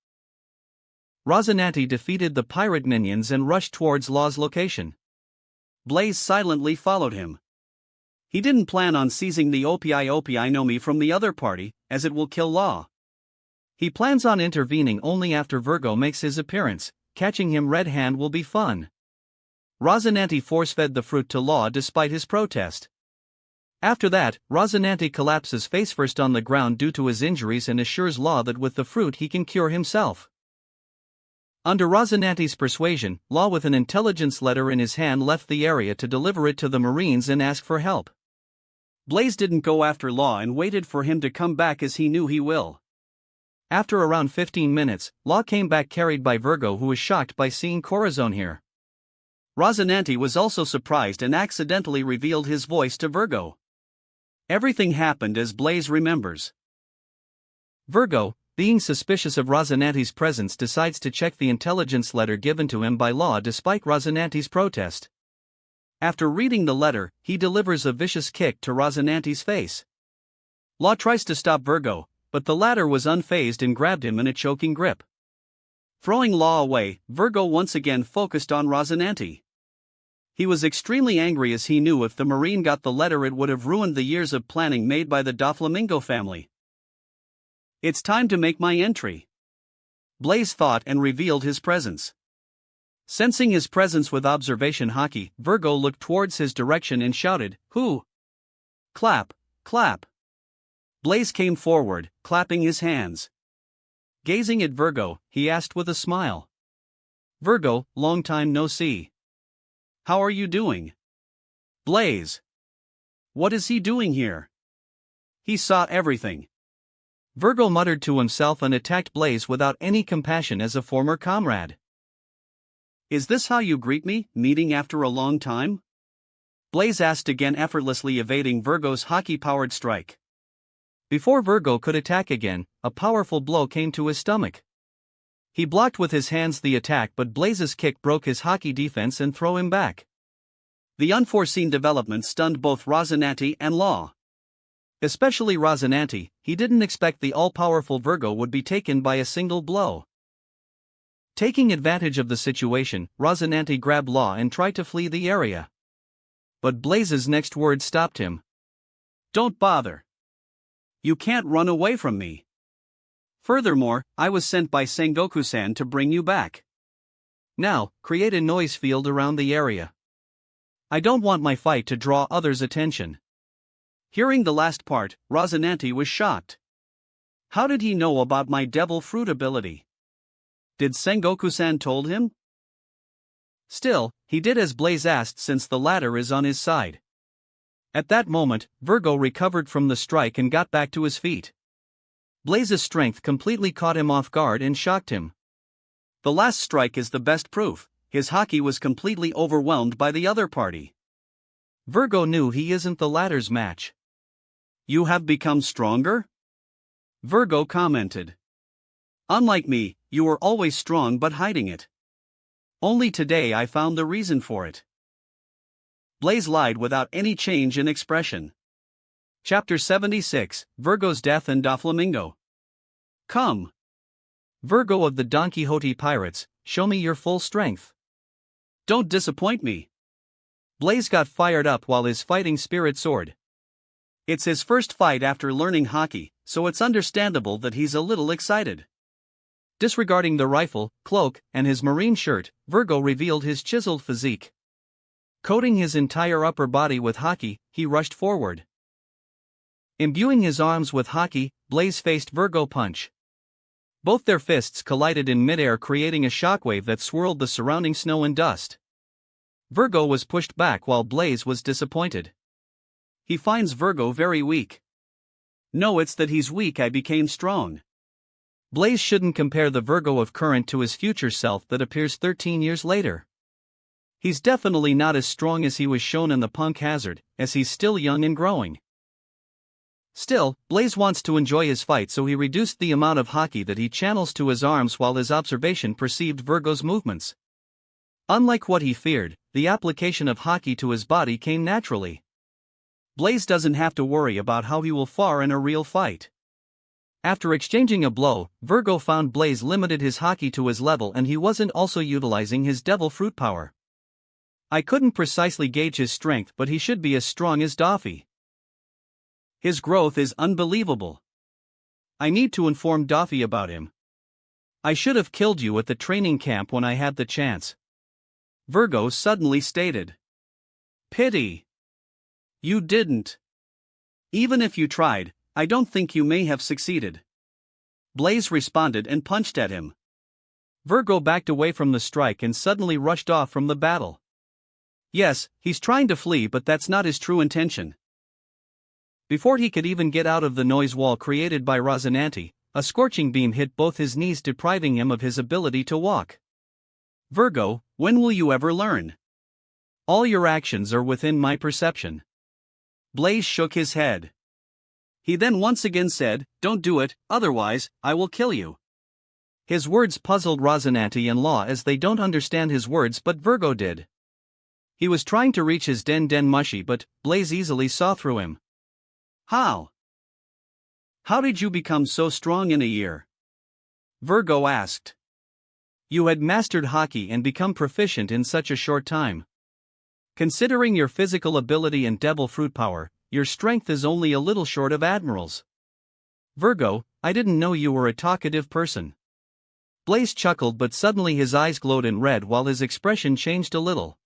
Rosinante defeated the pirate minions and rushed towards Law's location. Blaze silently followed him. He didn't plan on seizing the Opii no Mi from the other party, as it will kill Law. He plans on intervening only after Virgo makes his appearance. Catching him red-handed will be fun. Rosinante force-fed the fruit to Law despite his protest. After that, Rosinante collapses face-first on the ground due to his injuries and assures Law that with the fruit he can cure himself. Under Rosinante's persuasion, Law with an intelligence letter in his hand left the area to deliver it to the Marines and ask for help. Blaze didn't go after Law and waited for him to come back as he knew he will. After around 15 minutes, Law came back carried by Virgo, who was shocked by seeing Corazon here. Rosinante was also surprised and accidentally revealed his voice to Virgo. Everything happened as Blaze remembers. Virgo, being suspicious of Rosinante's presence, decides to check the intelligence letter given to him by Law despite Rosinante's protest. After reading the letter, he delivers a vicious kick to Rosinante's face. Law tries to stop Virgo, but the latter was unfazed and grabbed him in a choking grip. Throwing Law away, Virgo once again focused on Rosinante. He was extremely angry as he knew if the Marine got the letter it would have ruined the years of planning made by the Doflamingo family. It's time to make my entry. Blaze thought and revealed his presence. Sensing his presence with observation haki, Virgo looked towards his direction and shouted, "Who?" Clap, clap. Blaze came forward, clapping his hands. Gazing at Virgo, he asked with a smile. Virgo, long time no see. How are you doing? Blaze. What is he doing here? He saw everything. Virgo muttered to himself and attacked Blaze without any compassion as a former comrade. Is this how you greet me, meeting after a long time? Blaze asked again, effortlessly evading Virgo's haki-powered strike. Before Virgo could attack again, a powerful blow came to his stomach. He blocked with his hands the attack, but Blaze's kick broke his haki defense and threw him back. The unforeseen development stunned both Rosinante and Law. Especially Rosinante, he didn't expect the all-powerful Virgo would be taken by a single blow. Taking advantage of the situation, Rosinante grabbed Law and tried to flee the area. But Blaze's next word stopped him. Don't bother. You can't run away from me. Furthermore, I was sent by Sengoku-san to bring you back. Now, create a noise field around the area. I don't want my fight to draw others' attention. Hearing the last part, Rosinante was shocked. How did he know about my devil fruit ability? Did Sengoku-san told him? Still, he did as Blaze asked since the latter is on his side. At that moment, Virgo recovered from the strike and got back to his feet. Blaze's strength completely caught him off guard and shocked him. The last strike is the best proof. His haki was completely overwhelmed by the other party. Virgo knew he isn't the latter's match. You have become stronger? Virgo commented. Unlike me, you were always strong but hiding it. Only today I found the reason for it. Blaze lied without any change in expression. Chapter 76, Virgo's Death and Doflamingo. Come. Virgo of the Don Quixote Pirates, show me your full strength. Don't disappoint me. Blaze got fired up while his fighting spirit soared. It's his first fight after learning haki, so it's understandable that he's a little excited. Disregarding the rifle, cloak, and his marine shirt, Virgo revealed his chiseled physique. Coating his entire upper body with haki, he rushed forward. Imbuing his arms with haki, Blaze faced Virgo punch. Both their fists collided in midair, creating a shockwave that swirled the surrounding snow and dust. Virgo was pushed back while Blaze was disappointed. He finds Virgo very weak. No, it's that he's weak I became strong. Blaze shouldn't compare the Virgo of current to his future self that appears 13 years later. He's definitely not as strong as he was shown in the Punk Hazard, as he's still young and growing. Still, Blaze wants to enjoy his fight, so he reduced the amount of haki that he channels to his arms while his observation perceived Virgo's movements. Unlike what he feared, the application of haki to his body came naturally. Blaze doesn't have to worry about how he will fare in a real fight. After exchanging a blow, Virgo found Blaze limited his haki to his level and he wasn't also utilizing his devil fruit power. I couldn't precisely gauge his strength, but he should be as strong as Daffy. His growth is unbelievable. I need to inform Daffy about him. I should have killed you at the training camp when I had the chance. Virgo suddenly stated. Pity. You didn't. Even if you tried, I don't think you may have succeeded. Blaze responded and punched at him. Virgo backed away from the strike and suddenly rushed off from the battle. Yes, he's trying to flee, but that's not his true intention. Before he could even get out of the noise wall created by Rosinante, a scorching beam hit both his knees, depriving him of his ability to walk. Virgo, when will you ever learn? All your actions are within my perception. Blaze shook his head. He then once again said, "Don't do it, otherwise, I will kill you." His words puzzled Rosinante and Law as they don't understand his words, but Virgo did. He was trying to reach his Den Den Mushi, but Blaze easily saw through him. How? How did you become so strong in a year? Virgo asked. You had mastered haki and become proficient in such a short time. Considering your physical ability and devil fruit power, your strength is only a little short of Admiral's. Virgo, I didn't know you were a talkative person. Blaze chuckled, but suddenly his eyes glowed in red while his expression changed a little.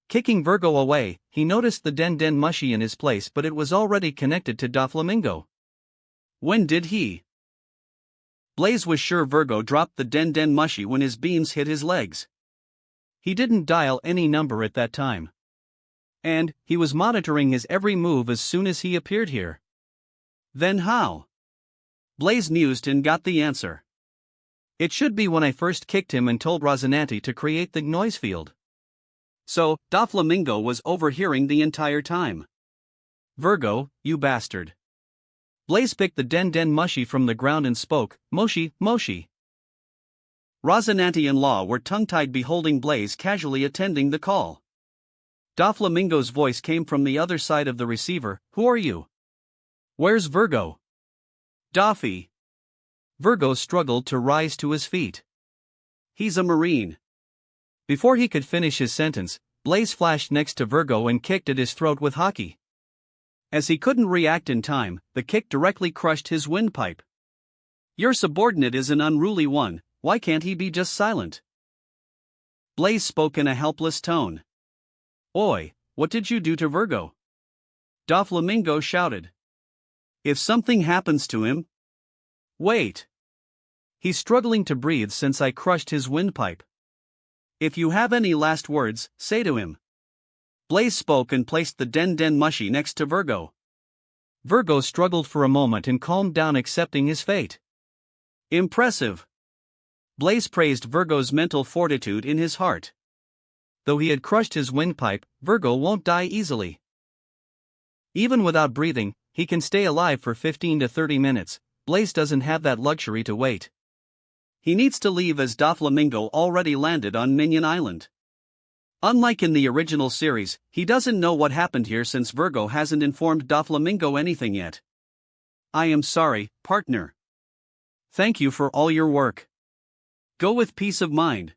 Kicking Virgo away, he noticed the Den Den Mushi in his place, but it was already connected to Doflamingo. When did he? Blaze was sure Virgo dropped the Den Den Mushi when his beams hit his legs. He didn't dial any number at that time. And he was monitoring his every move as soon as he appeared here. Then how? Blaze mused and got the answer. It should be when I first kicked him and told Rosinante to create the noise field. So, Doflamingo was overhearing the entire time. Virgo, you bastard. Blaze picked the Den Den Mushi from the ground and spoke, Moshi, Moshi. Rosinante and Law were tongue-tied beholding Blaze casually attending the call. Doflamingo's voice came from the other side of the receiver, who are you? Where's Virgo? Daffy. Virgo struggled to rise to his feet. He's a Marine. Before he could finish his sentence, Blaze flashed next to Virgo and kicked at his throat with hockey. As he couldn't react in time, the kick directly crushed his windpipe. Your subordinate is an unruly one, why can't he be just silent? Blaze spoke in a helpless tone. Oi, what did you do to Virgo? Doflamingo shouted. If something happens to him? Wait. He's struggling to breathe since I crushed his windpipe. If you have any last words, say to him. Blaze spoke and placed the den mushy next to Virgo. Virgo struggled for a moment and calmed down, accepting his fate. Impressive. Blaze praised Virgo's mental fortitude in his heart. Though he had crushed his windpipe, Virgo won't die easily. Even without breathing, he can stay alive for 15 to 30 minutes. Blaze doesn't have that luxury to wait. He needs to leave as Doflamingo already landed on Minion Island. Unlike in the original series, he doesn't know what happened here since Virgo hasn't informed Doflamingo anything yet. I am sorry, partner. Thank you for all your work. Go with peace of mind.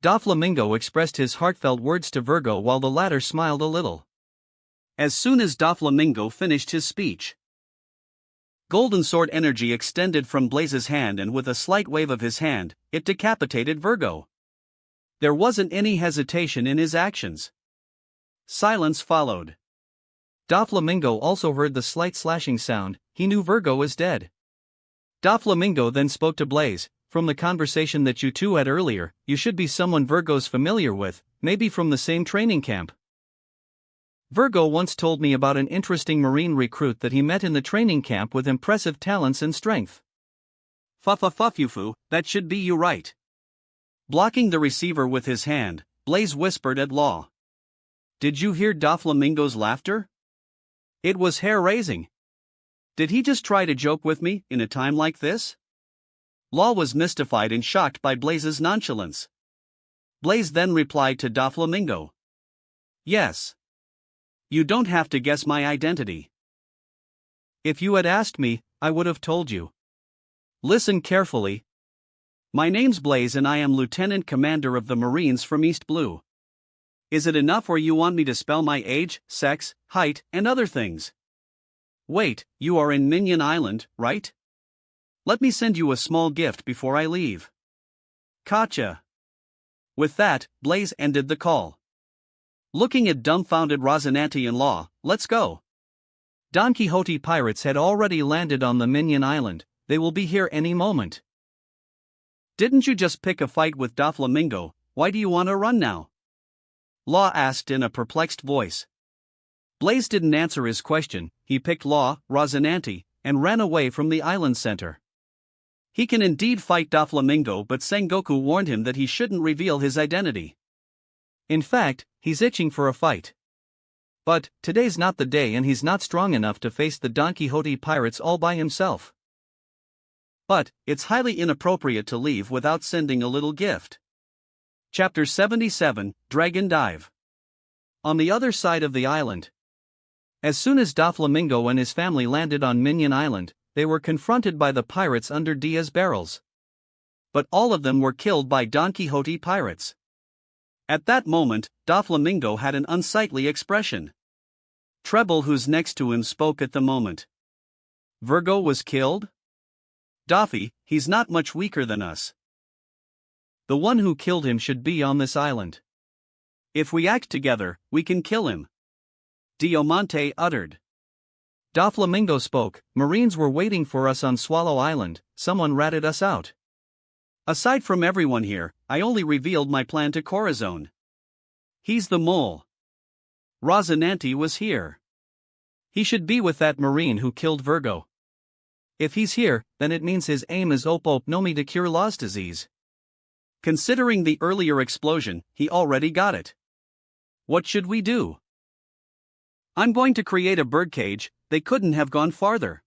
Doflamingo expressed his heartfelt words to Virgo while the latter smiled a little. As soon as Doflamingo finished his speech, Golden Sword energy extended from Blaze's hand, and with a slight wave of his hand, it decapitated Virgo. There wasn't any hesitation in his actions. Silence followed. Doflamingo also heard the slight slashing sound. He knew Virgo was dead. Doflamingo then spoke to Blaze. From the conversation that you two had earlier, you should be someone Virgo's familiar with, maybe from the same training camp. Virgo once told me about an interesting Marine recruit that he met in the training camp with impressive talents and strength. Fufufufufu, that should be you right. Blocking the receiver with his hand, Blaze whispered at Law. Did you hear Doflamingo's laughter? It was hair-raising. Did he just try to joke with me in a time like this? Law was mystified and shocked by Blaze's nonchalance. Blaze then replied to Doflamingo. Yes. You don't have to guess my identity. If you had asked me, I would have told you. Listen carefully. My name's Blaze and I am Lieutenant Commander of the Marines from East Blue. Is it enough or you want me to spell my age, sex, height, and other things? Wait, you are in Minion Island, right? Let me send you a small gift before I leave. Gotcha. With that, Blaze ended the call. Looking at dumbfounded Rosinante and Law, let's go. Don Quixote pirates had already landed on the Minion Island. They will be here any moment. Didn't you just pick a fight with Doflamingo? Why do you want to run now? Law asked in a perplexed voice. Blaze didn't answer his question. He picked Law, Rosinante, and ran away from the island center. He can indeed fight Doflamingo, but Sengoku warned him that he shouldn't reveal his identity. In fact, he's itching for a fight. But today's not the day, and he's not strong enough to face the Don Quixote pirates all by himself. But it's highly inappropriate to leave without sending a little gift. Chapter 77, Dragon Dive. On the other side of the island. As soon as Doflamingo and his family landed on Minion Island, they were confronted by the pirates under Diaz barrels. But all of them were killed by Don Quixote pirates. At that moment, Doflamingo had an unsightly expression. Treble, who's next to him, spoke at the moment. Virgo was killed? Doffy, he's not much weaker than us. The one who killed him should be on this island. If we act together, we can kill him. Diamante uttered. Doflamingo spoke. Marines were waiting for us on Swallow Island. Someone ratted us out. Aside from everyone here, I only revealed my plan to Corazon. He's the mole. Rosinante was here. He should be with that Marine who killed Virgo. If he's here, then it means his aim is Op Nomi to cure Law's disease. Considering the earlier explosion, he already got it. What should we do? I'm going to create a birdcage. They couldn't have gone farther.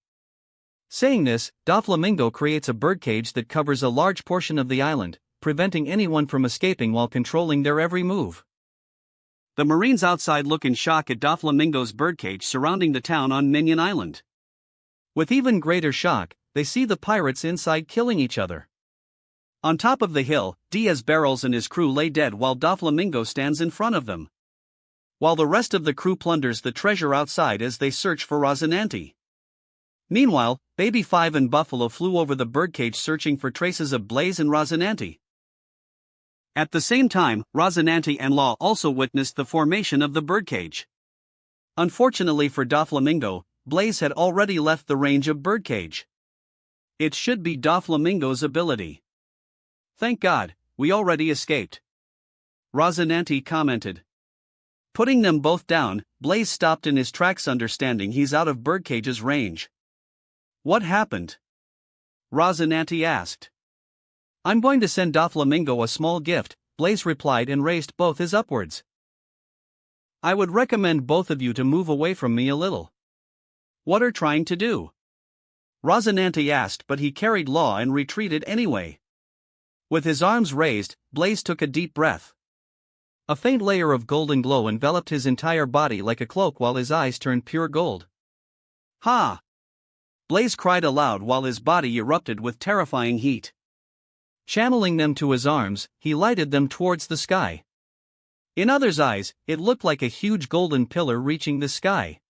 Saying this, Doflamingo creates a birdcage that covers a large portion of the island, preventing anyone from escaping while controlling their every move. The Marines outside look in shock at Doflamingo's birdcage surrounding the town on Minion Island. With even greater shock, they see the pirates inside killing each other. On top of the hill, Diaz Barrels and his crew lay dead while Doflamingo stands in front of them, while the rest of the crew plunders the treasure outside as they search for Rosinante. Meanwhile, Baby 5 and Buffalo flew over the birdcage searching for traces of Blaze and Rosinante. At the same time, Rosinante and Law also witnessed the formation of the birdcage. Unfortunately for Doflamingo, Blaze had already left the range of birdcage. It should be Doflamingo's ability. "Thank God, we already escaped," Rosinante commented. Putting them both down, Blaze stopped in his tracks, understanding he's out of birdcage's range. "What happened?" Rosinante asked. "I'm going to send Doflamingo a small gift," Blaze replied and raised both his upwards. "I would recommend both of you to move away from me a little." "What are trying to do?" Rosinante asked, but he carried Law and retreated anyway. With his arms raised, Blaze took a deep breath. A faint layer of golden glow enveloped his entire body like a cloak while his eyes turned pure gold. "Ha!" Blaze cried aloud while his body erupted with terrifying heat. Channeling them to his arms, he lighted them towards the sky. In others' eyes, it looked like a huge golden pillar reaching the sky.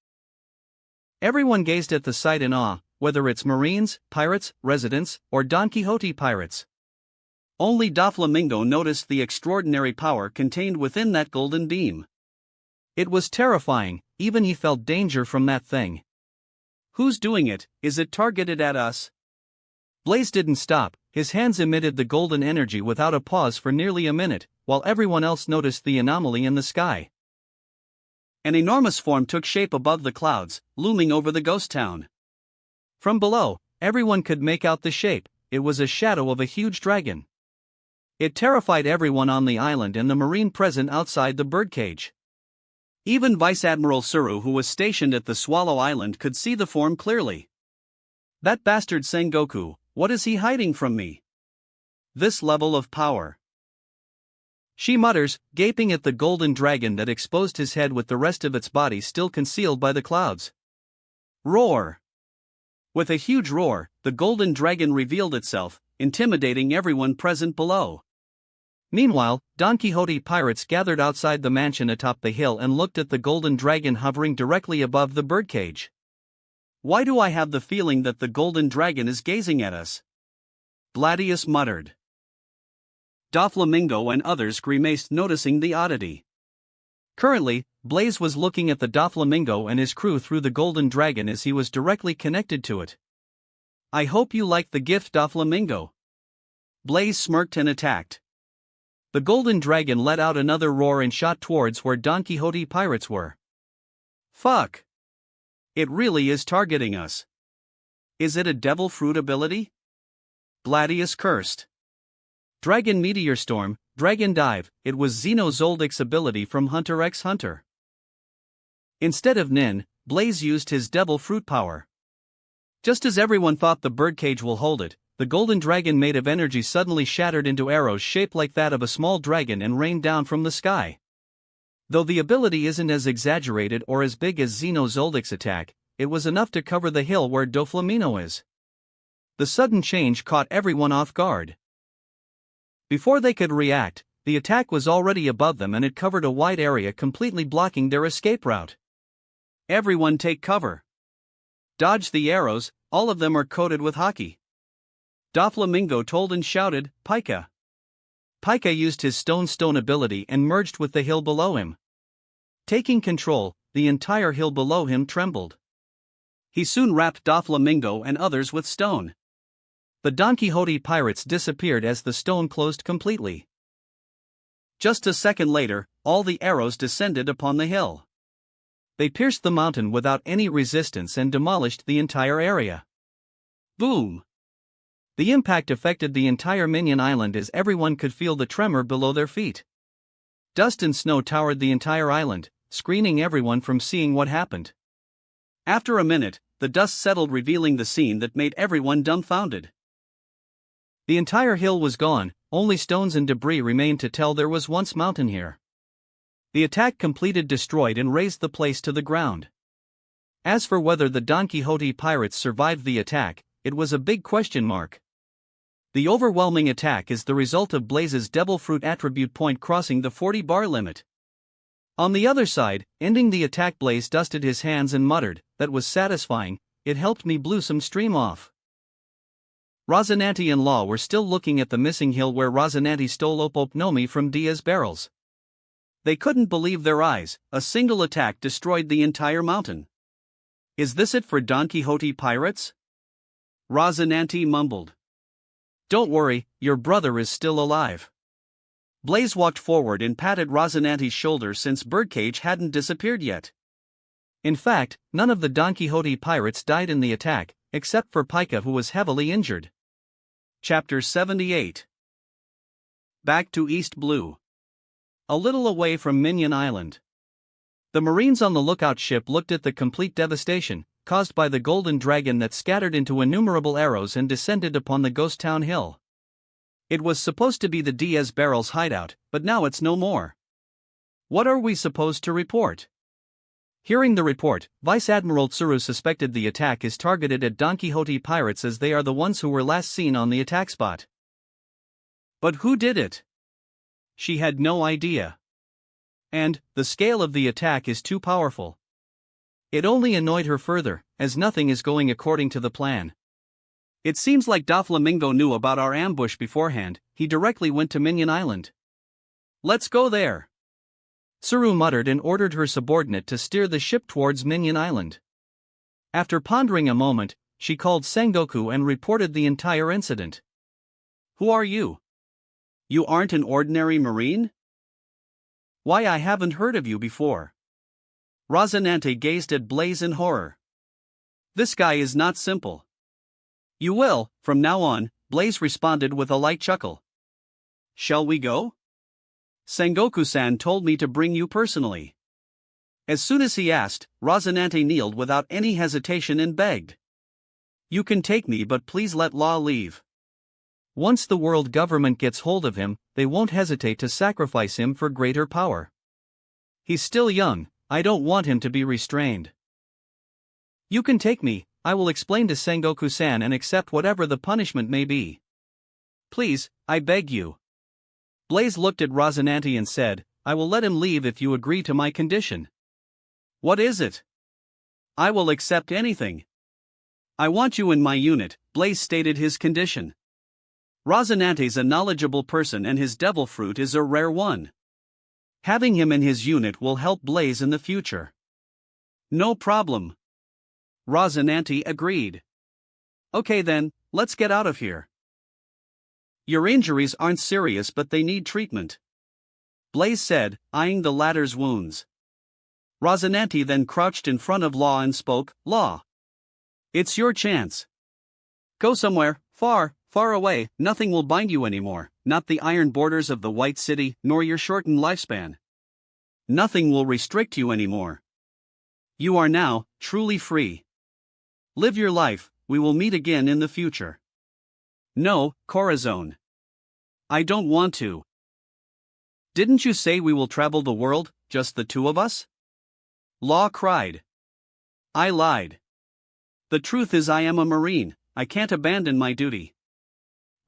Everyone gazed at the sight in awe, whether it's Marines, pirates, residents, or Don Quixote pirates. Only Doflamingo noticed the extraordinary power contained within that golden beam. It was terrifying, even he felt danger from that thing. "Who's doing it? Is it targeted at us?" Blaze didn't stop, his hands emitted the golden energy without a pause for nearly a minute, while everyone else noticed the anomaly in the sky. An enormous form took shape above the clouds, looming over the ghost town. From below, everyone could make out the shape. It was a shadow of a huge dragon. It terrified everyone on the island and the marine present outside the birdcage. Even Vice Admiral Suru, who was stationed at the Swallow Island, could see the form clearly. "That bastard Sengoku, what is he hiding from me? This level of power," she mutters, gaping at the golden dragon that exposed his head with the rest of its body still concealed by the clouds. Roar! With a huge roar, the golden dragon revealed itself, intimidating everyone present below. Meanwhile, Don Quixote pirates gathered outside the mansion atop the hill and looked at the golden dragon hovering directly above the birdcage. "Why do I have the feeling that the golden dragon is gazing at us?" Gladius muttered. Doflamingo and others grimaced, noticing the oddity. Currently, Blaze was looking at the Doflamingo and his crew through the golden dragon as he was directly connected to it. "I hope you like the gift, Doflamingo." Blaze smirked and attacked. The golden dragon let out another roar and shot towards where Don Quixote pirates were. "Fuck! It really is targeting us. Is it a devil fruit ability?" Gladius cursed. "Dragon Meteor Storm, Dragon Dive," it was Xeno Zoldic's ability from Hunter x Hunter. Instead of Nin, Blaze used his devil fruit power. Just as everyone thought the birdcage will hold it, the golden dragon made of energy suddenly shattered into arrows shaped like that of a small dragon and rained down from the sky. Though the ability isn't as exaggerated or as big as Xeno Zoldic's attack, it was enough to cover the hill where Doflamingo is. The sudden change caught everyone off guard. Before they could react, the attack was already above them and it covered a wide area, completely blocking their escape route. "Everyone take cover. Dodge the arrows, all of them are coated with hockey," Doflamingo told and shouted, "Pika!" Pika used his stone ability and merged with the hill below him. Taking control, the entire hill below him trembled. He soon wrapped Doflamingo and others with stone. The Don Quixote pirates disappeared as the stone closed completely. Just a second later, all the arrows descended upon the hill. They pierced the mountain without any resistance and demolished the entire area. Boom! The impact affected the entire Minion Island as everyone could feel the tremor below their feet. Dust and snow towered the entire island, screening everyone from seeing what happened. After a minute, the dust settled, revealing the scene that made everyone dumbfounded. The entire hill was gone, only stones and debris remained to tell there was once mountain here. The attack completed destroyed and razed the place to the ground. As for whether the Don Quixote pirates survived the attack, it was a big question mark. The overwhelming attack is the result of Blaze's Devil Fruit attribute point crossing the 40 bar limit. On the other side, ending the attack, Blaze dusted his hands and muttered, "That was satisfying, it helped me blew some steam off." Rosinante and Law were still looking at the missing hill where Rosinante stole Opopnomi from Dia's barrels. They couldn't believe their eyes, a single attack destroyed the entire mountain. "Is this it for Don Quixote pirates?" Rosinante mumbled. "Don't worry, your brother is still alive." Blaze walked forward and patted Rosinante's shoulder since Birdcage hadn't disappeared yet. In fact, none of the Don Quixote pirates died in the attack, except for Pica, who was heavily injured. Chapter 78. Back to East Blue. A little away from Minion Island. The Marines on the lookout ship looked at the complete devastation caused by the golden dragon that scattered into innumerable arrows and descended upon the ghost town hill. It was supposed to be the Diaz Barrels hideout, but now it's no more. What are we supposed to report? Hearing the report, Vice Admiral Tsuru suspected the attack is targeted at Don Quixote pirates as they are the ones who were last seen on the attack spot. But who did it? She had no idea. And, the scale of the attack is too powerful. It only annoyed her further, as nothing is going according to the plan. It seems like Doflamingo knew about our ambush beforehand. He directly went to Minion Island. "Let's go there," Tsuru muttered and ordered her subordinate to steer the ship towards Minion Island. After pondering a moment, she called Sengoku and reported the entire incident. "Who are you? You aren't an ordinary Marine? Why, I haven't heard of you before." Rosinante gazed at Blaze in horror. "This guy is not simple." "You will, from now on," Blaze responded with a light chuckle. "Shall we go? Sengoku-san told me to bring you personally." As soon as he asked, Rosinante kneeled without any hesitation and begged. "You can take me, but please let Law leave. Once the world government gets hold of him, they won't hesitate to sacrifice him for greater power. He's still young, I don't want him to be restrained." "You can take me, I will explain to Sengoku-san and accept whatever the punishment may be. Please, I beg you." Blaze looked at Rosinante and said, "I will let him leave if you agree to my condition." "What is it?" "I will accept anything. I want you in my unit," Blaze stated his condition. Rosinante's a knowledgeable person and his devil fruit is a rare one. Having him in his unit will help Blaze in the future. "No problem." Rosinante agreed. "Okay then, let's get out of here." "Your injuries aren't serious but they need treatment," Blaze said, eyeing the latter's wounds. Rosinante then crouched in front of Law and spoke, "Law, it's your chance. Go somewhere, far, far away. Nothing will bind you anymore, not the iron borders of the White City, nor your shortened lifespan. Nothing will restrict you anymore. You are now truly free. Live your life, we will meet again in the future." "No, Corazon. I don't want to." "Didn't you say we will travel the world, just the two of us?" Law cried. "I lied. The truth is I am a Marine, I can't abandon my duty."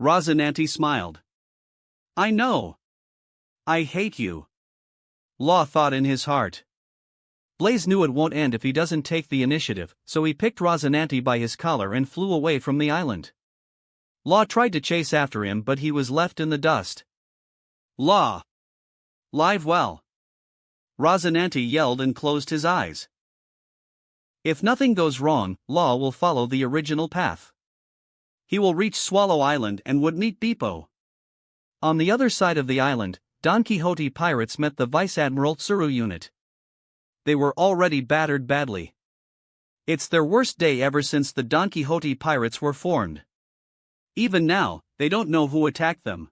Rosinante smiled. "I know. I hate you." Law thought in his heart. Blaze knew it won't end if he doesn't take the initiative, so he picked Rosinante by his collar and flew away from the island. Law tried to chase after him but he was left in the dust. "Law! Live well!" Rosinante yelled and closed his eyes. If nothing goes wrong, Law will follow the original path. He will reach Swallow Island and would meet Beepo. On the other side of the island, Don Quixote pirates met the Vice Admiral Tsuru unit. They were already battered badly. It's their worst day ever since the Don Quixote pirates were formed. Even now, they don't know who attacked them.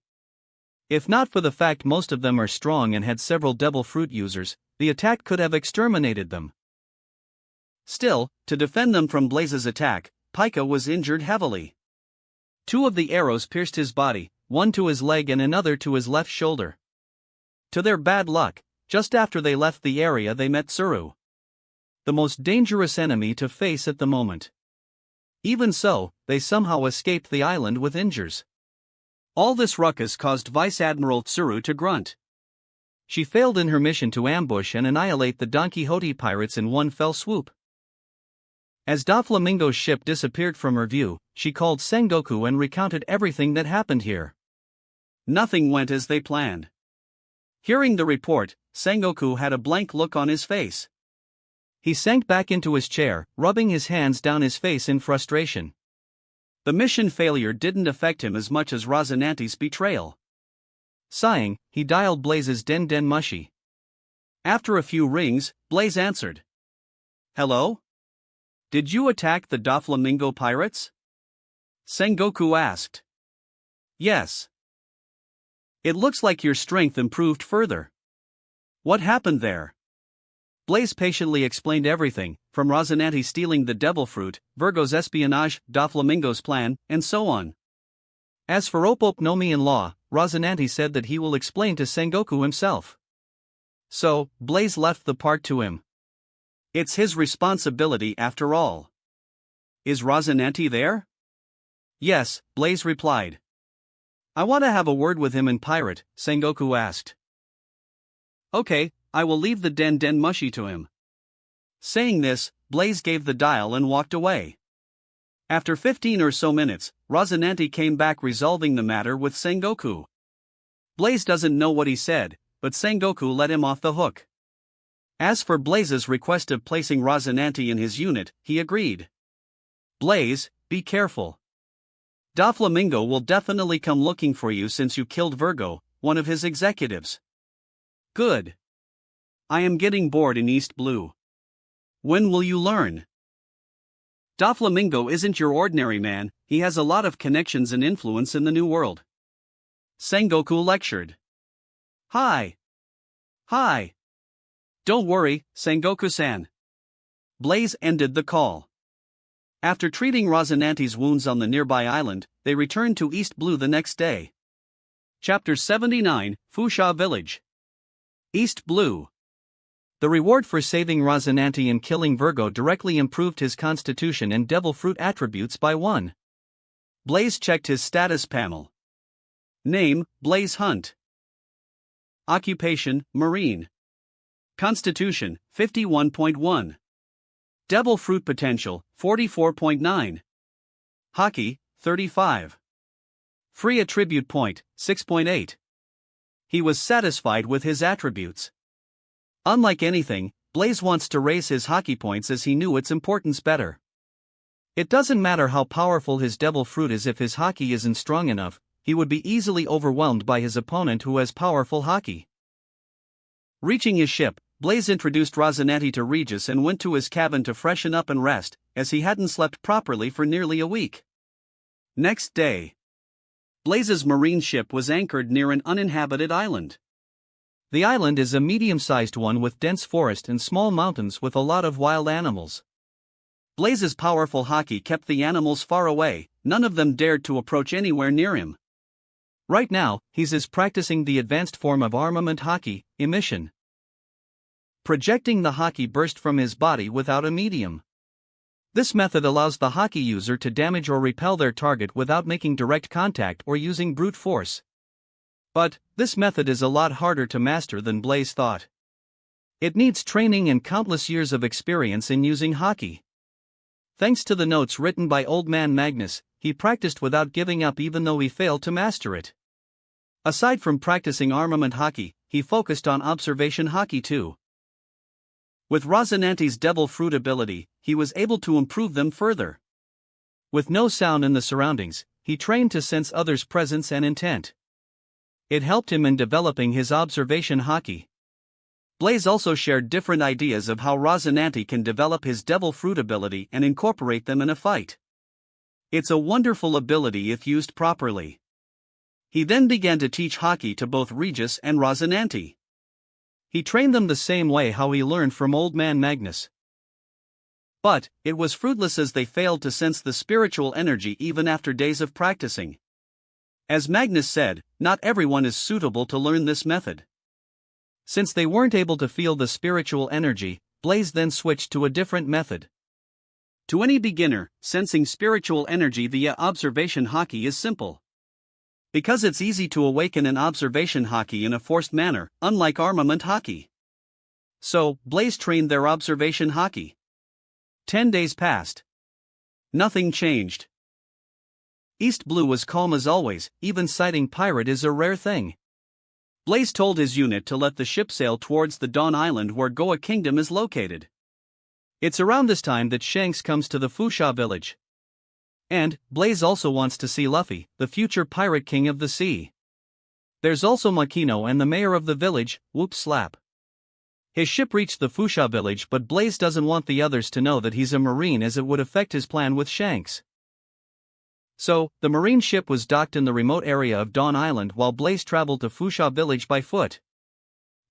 If not for the fact most of them are strong and had several devil fruit users, the attack could have exterminated them. Still, to defend them from Blaze's attack, Pica was injured heavily. 2 of the arrows pierced his body, one to his leg and another to his left shoulder. To their bad luck, just after they left the area they met Tsuru, the most dangerous enemy to face at the moment. Even so, they somehow escaped the island with injuries. All this ruckus caused Vice Admiral Tsuru to grunt. She failed in her mission to ambush and annihilate the Don Quixote pirates in one fell swoop. As Doflamingo's ship disappeared from her view, she called Sengoku and recounted everything that happened here. Nothing went as they planned. Hearing the report, Sengoku had a blank look on his face. He sank back into his chair, rubbing his hands down his face in frustration. The mission failure didn't affect him as much as Rosinante's betrayal. Sighing, he dialed Blaze's Den Den Mushi. After a few rings, Blaze answered. "Hello? Did you attack the Doflamingo pirates?" Sengoku asked. "Yes. It looks like your strength improved further. What happened there?" Blaze patiently explained everything, from Rosinante stealing the devil fruit, Virgo's espionage, Doflamingo's plan, and so on. As for Opop no Mi in law, Rosinante said that he will explain to Sengoku himself. So, Blaze left the part to him. It's his responsibility after all. Is Rosinante there? Yes, Blaze replied. I want to have a word with him in pirate, Sengoku asked. Okay, I will leave the Den Den Mushi to him. Saying this, Blaze gave the dial and walked away. After 15 or so minutes, Rosinante came back resolving the matter with Sengoku. Blaze doesn't know what he said, but Sengoku let him off the hook. As for Blaze's request of placing Rosinante in his unit, he agreed. Blaze, be careful. Doflamingo will definitely come looking for you since you killed Virgo, one of his executives. Good. I am getting bored in East Blue. When will you learn? Doflamingo isn't your ordinary man, he has a lot of connections and influence in the New World. Sengoku lectured. Hi. Hi. Don't worry, Sengoku-san. Blaze ended the call. After treating Rosinante's wounds on the nearby island, they returned to East Blue the next day. Chapter 79, Fusha Village. East Blue. The reward for saving Rosinante and killing Virgo directly improved his constitution and devil fruit attributes by 1. Blaze checked his status panel. Name, Blaze Hunt. Occupation, Marine. Constitution, 51.1. Devil fruit potential, 44.9. Hockey, 35. Free attribute point, 6.8. He was satisfied with his attributes. Unlike anything, Blaze wants to raise his hockey points as he knew its importance better. It doesn't matter how powerful his devil fruit is if his hockey isn't strong enough, he would be easily overwhelmed by his opponent who has powerful hockey. Reaching his ship, Blaze introduced Rosinante to Regis and went to his cabin to freshen up and rest, as he hadn't slept properly for nearly a week. Next day, Blaze's marine ship was anchored near an uninhabited island. The island is a medium-sized one with dense forest and small mountains with a lot of wild animals. Blaze's powerful hockey kept the animals far away, none of them dared to approach anywhere near him. Right now, he's practicing the advanced form of armament hockey, emission. Projecting the hockey burst from his body without a medium. This method allows the hockey user to damage or repel their target without making direct contact or using brute force. But, this method is a lot harder to master than Blaze thought. It needs training and countless years of experience in using hockey. Thanks to the notes written by Old Man Magnus, he practiced without giving up even though he failed to master it. Aside from practicing armament hockey, he focused on observation hockey too. With Rosinante's devil fruit ability, he was able to improve them further. With no sound in the surroundings, he trained to sense others' presence and intent. It helped him in developing his observation hockey. Blaze also shared different ideas of how Rosinante can develop his devil fruit ability and incorporate them in a fight. It's a wonderful ability if used properly. He then began to teach hockey to both Regis and Rosinante. He trained them the same way how he learned from Old Man Magnus. But, it was fruitless as they failed to sense the spiritual energy even after days of practicing. As Magnus said, not everyone is suitable to learn this method. Since they weren't able to feel the spiritual energy, Blaze then switched to a different method. To any beginner, sensing spiritual energy via observation hockey is simple. Because it's easy to awaken an observation hockey in a forced manner, unlike armament hockey. So, Blaze trained their observation hockey. 10 days passed. Nothing changed. East Blue was calm as always, even sighting pirate is a rare thing. Blaze told his unit to let the ship sail towards the Dawn Island where Goa Kingdom is located. It's around this time that Shanks comes to the Fusha village. And, Blaze also wants to see Luffy, the future pirate king of the sea. There's also Makino and the mayor of the village, Whoop Slap. His ship reached the Fusha village, but Blaze doesn't want the others to know that he's a marine as it would affect his plan with Shanks. So, the marine ship was docked in the remote area of Dawn Island while Blaze traveled to Fusha village by foot.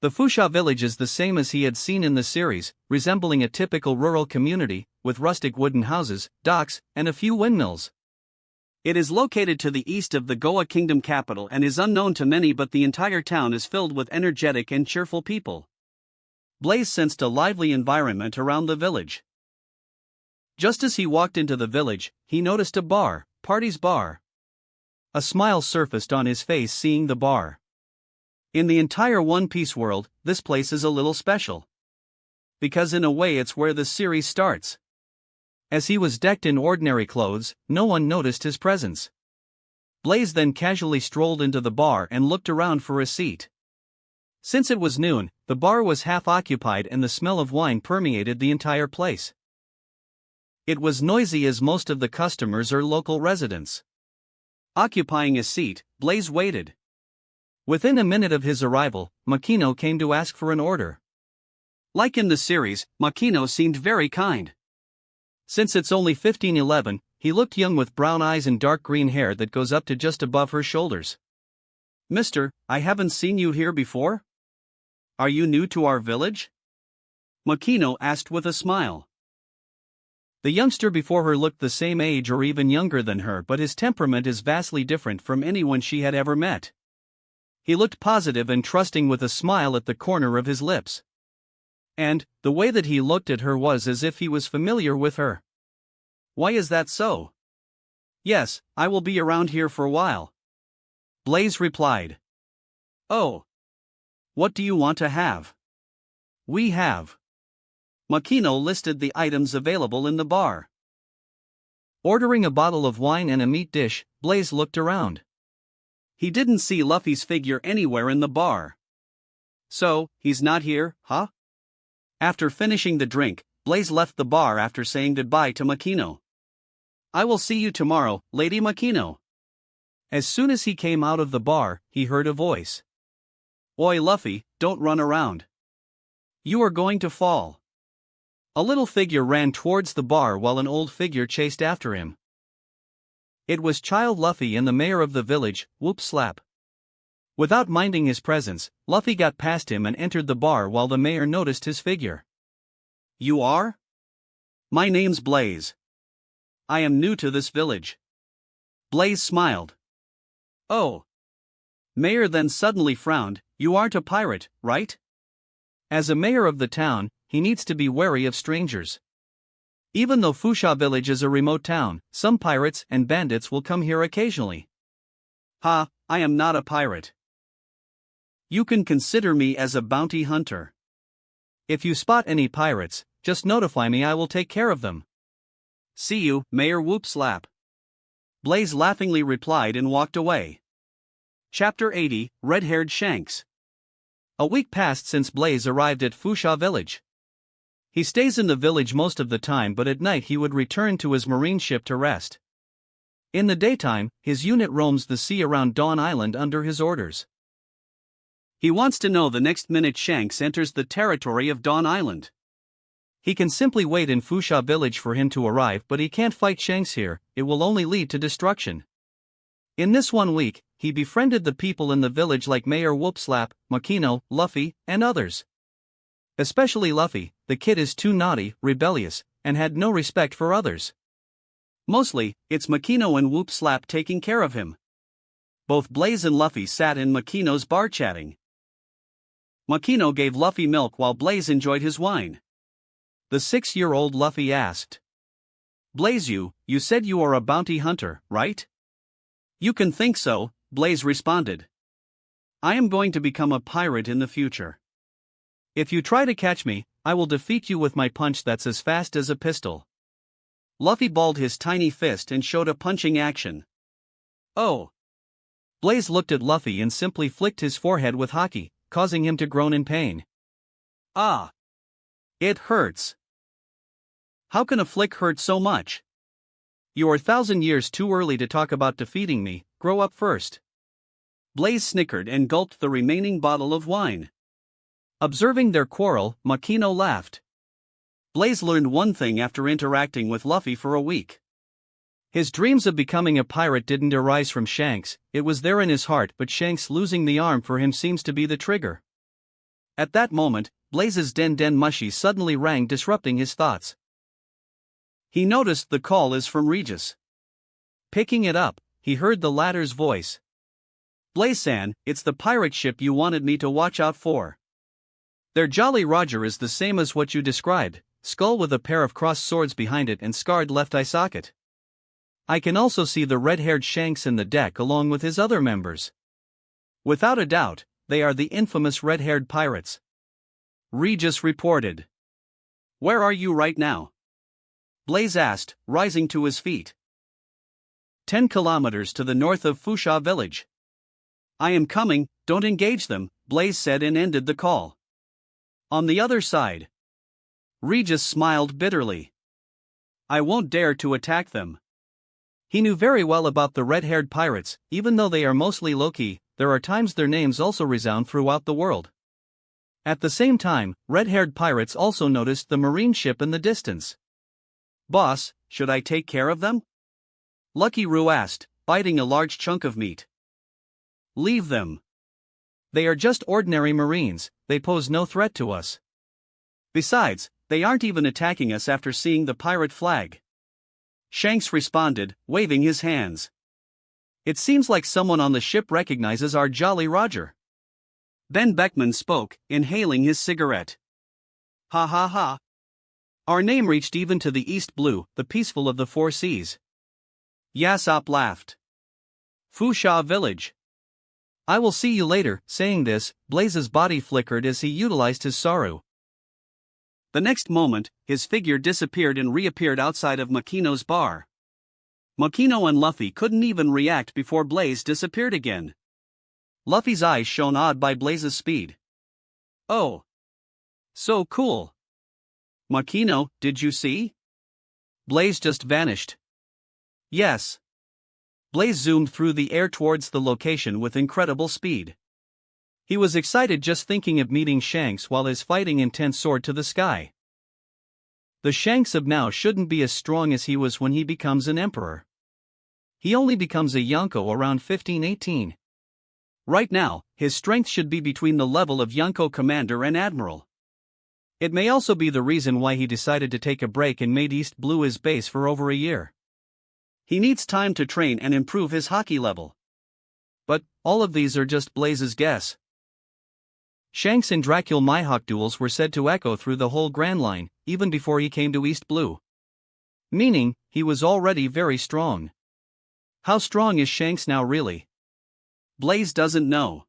The Fusha village is the same as he had seen in the series, resembling a typical rural community, with rustic wooden houses, docks, and a few windmills. It is located to the east of the Goa Kingdom capital and is unknown to many, but the entire town is filled with energetic and cheerful people. Blaze sensed a lively environment around the village. Just as he walked into the village, he noticed a bar, Party's Bar. A smile surfaced on his face seeing the bar. In the entire One Piece world, this place is a little special. Because in a way it's where the series starts. As he was decked in ordinary clothes, no one noticed his presence. Blaze then casually strolled into the bar and looked around for a seat. Since it was noon, the bar was half occupied and the smell of wine permeated the entire place. It was noisy as most of the customers are local residents. Occupying a seat, Blaze waited. Within a minute of his arrival, Makino came to ask for an order. Like in the series, Makino seemed very kind. Since it's only 1511, he looked young with brown eyes and dark green hair that goes up to just above her shoulders. "Mister, I haven't seen you here before? Are you new to our village?" Makino asked with a smile. The youngster before her looked the same age or even younger than her, but his temperament is vastly different from anyone she had ever met. He looked positive and trusting with a smile at the corner of his lips. And, the way that he looked at her was as if he was familiar with her. "Why is that so?" "Yes, I will be around here for a while," Blaze replied. "Oh. What do you want to have?" "We have." Makino listed the items available in the bar. Ordering a bottle of wine and a meat dish, Blaze looked around. He didn't see Luffy's figure anywhere in the bar. "So, he's not here, huh?" After finishing the drink, Blaze left the bar after saying goodbye to Makino. "I will see you tomorrow, Lady Makino." As soon as he came out of the bar, he heard a voice. "Oi Luffy, don't run around. You are going to fall." A little figure ran towards the bar while an old figure chased after him. It was Child Luffy and the mayor of the village, Whoop Slap. Without minding his presence, Luffy got past him and entered the bar while the mayor noticed his figure. "You are?" "My name's Blaze. I am new to this village." Blaze smiled. "Oh." Mayor then suddenly frowned. "You aren't a pirate, right?" As a mayor of the town, he needs to be wary of strangers. Even though Fusha village is a remote town, some pirates and bandits will come here occasionally. "Ha, I am not a pirate. You can consider me as a bounty hunter. If you spot any pirates, just notify me, I will take care of them." "See you, Mayor Whoop Slap," Blaze laughingly replied and walked away. Chapter 80, Red-Haired Shanks. A week passed since Blaze arrived at Fusha village. He stays in the village most of the time, but at night he would return to his marine ship to rest. In the daytime, his unit roams the sea around Dawn Island under his orders. He wants to know the next minute Shanks enters the territory of Dawn Island. He can simply wait in Fusha village for him to arrive, but he can't fight Shanks here, it will only lead to destruction. In this 1 week, he befriended the people in the village like Mayor Whoopslap, Makino, Luffy, and others. Especially Luffy, the kid is too naughty, rebellious, and had no respect for others. Mostly, it's Makino and Whoopslap taking care of him. Both Blaze and Luffy sat in Makino's bar chatting. Makino gave Luffy milk while Blaze enjoyed his wine. The 6-year-old Luffy asked. "Blaze, you said you are a bounty hunter, right?" "You can think so, Blaze responded. I am going to become a pirate in the future. If you try to catch me, I will defeat you with my punch that's as fast as a pistol. Luffy balled his tiny fist and showed a punching action. Oh! Blaze looked at Luffy and simply flicked his forehead with haki, causing him to groan in pain. Ah! It hurts. How can a flick hurt so much? You are 1,000 years too early to talk about defeating me, grow up first. Blaze snickered and gulped the remaining bottle of wine. Observing their quarrel, Makino laughed. Blaze learned one thing after interacting with Luffy for a week. His dreams of becoming a pirate didn't arise from Shanks, it was there in his heart, but Shanks losing the arm for him seems to be the trigger. At that moment, Blaze's Den Den Mushi suddenly rang, disrupting his thoughts. He noticed the call is from Regis. Picking it up, he heard the latter's voice. Blaze-san, it's the pirate ship you wanted me to watch out for. Their Jolly Roger is the same as what you described, skull with a pair of crossed swords behind it and scarred left eye socket. I can also see the red-haired Shanks in the deck along with his other members. Without a doubt, they are the infamous red-haired pirates. Regis reported. Where are you right now? Blaze asked, rising to his feet. 10 kilometers to the north of Fusha village. I am coming, don't engage them, Blaze said and ended the call. On the other side. Regis smiled bitterly. I won't dare to attack them. He knew very well about the red-haired pirates, even though they are mostly low-key, there are times their names also resound throughout the world. At the same time, red-haired pirates also noticed the marine ship in the distance. Boss, should I take care of them? Lucky Roo asked, biting a large chunk of meat. Leave them. They are just ordinary marines, they pose no threat to us. Besides, they aren't even attacking us after seeing the pirate flag. Shanks responded, waving his hands. It seems like someone on the ship recognizes our Jolly Roger. Then Beckman spoke, inhaling his cigarette. Ha ha ha. Our name reached even to the East Blue, the peaceful of the four seas. Yasop laughed. Fusha village. I will see you later. Saying this, Blaze's body flickered as he utilized his Saru. The next moment, his figure disappeared and reappeared outside of Makino's bar. Makino and Luffy couldn't even react before Blaze disappeared again. Luffy's eyes shone odd by Blaze's speed. Oh! So cool! Makino, did you see? Blaze just vanished. Yes. Blaze zoomed through the air towards the location with incredible speed. He was excited just thinking of meeting Shanks while his fighting intent soared to the sky. The Shanks of now shouldn't be as strong as he was when he becomes an emperor. He only becomes a Yonko around 15-18. Right now, his strength should be between the level of Yonko commander and admiral. It may also be the reason why he decided to take a break and made East Blue his base for over a year. He needs time to train and improve his hockey level. But, all of these are just Blaze's guess. Shanks and Dracul Mihawk duels were said to echo through the whole Grand Line, even before he came to East Blue. Meaning, he was already very strong. How strong is Shanks now really? Blaze doesn't know.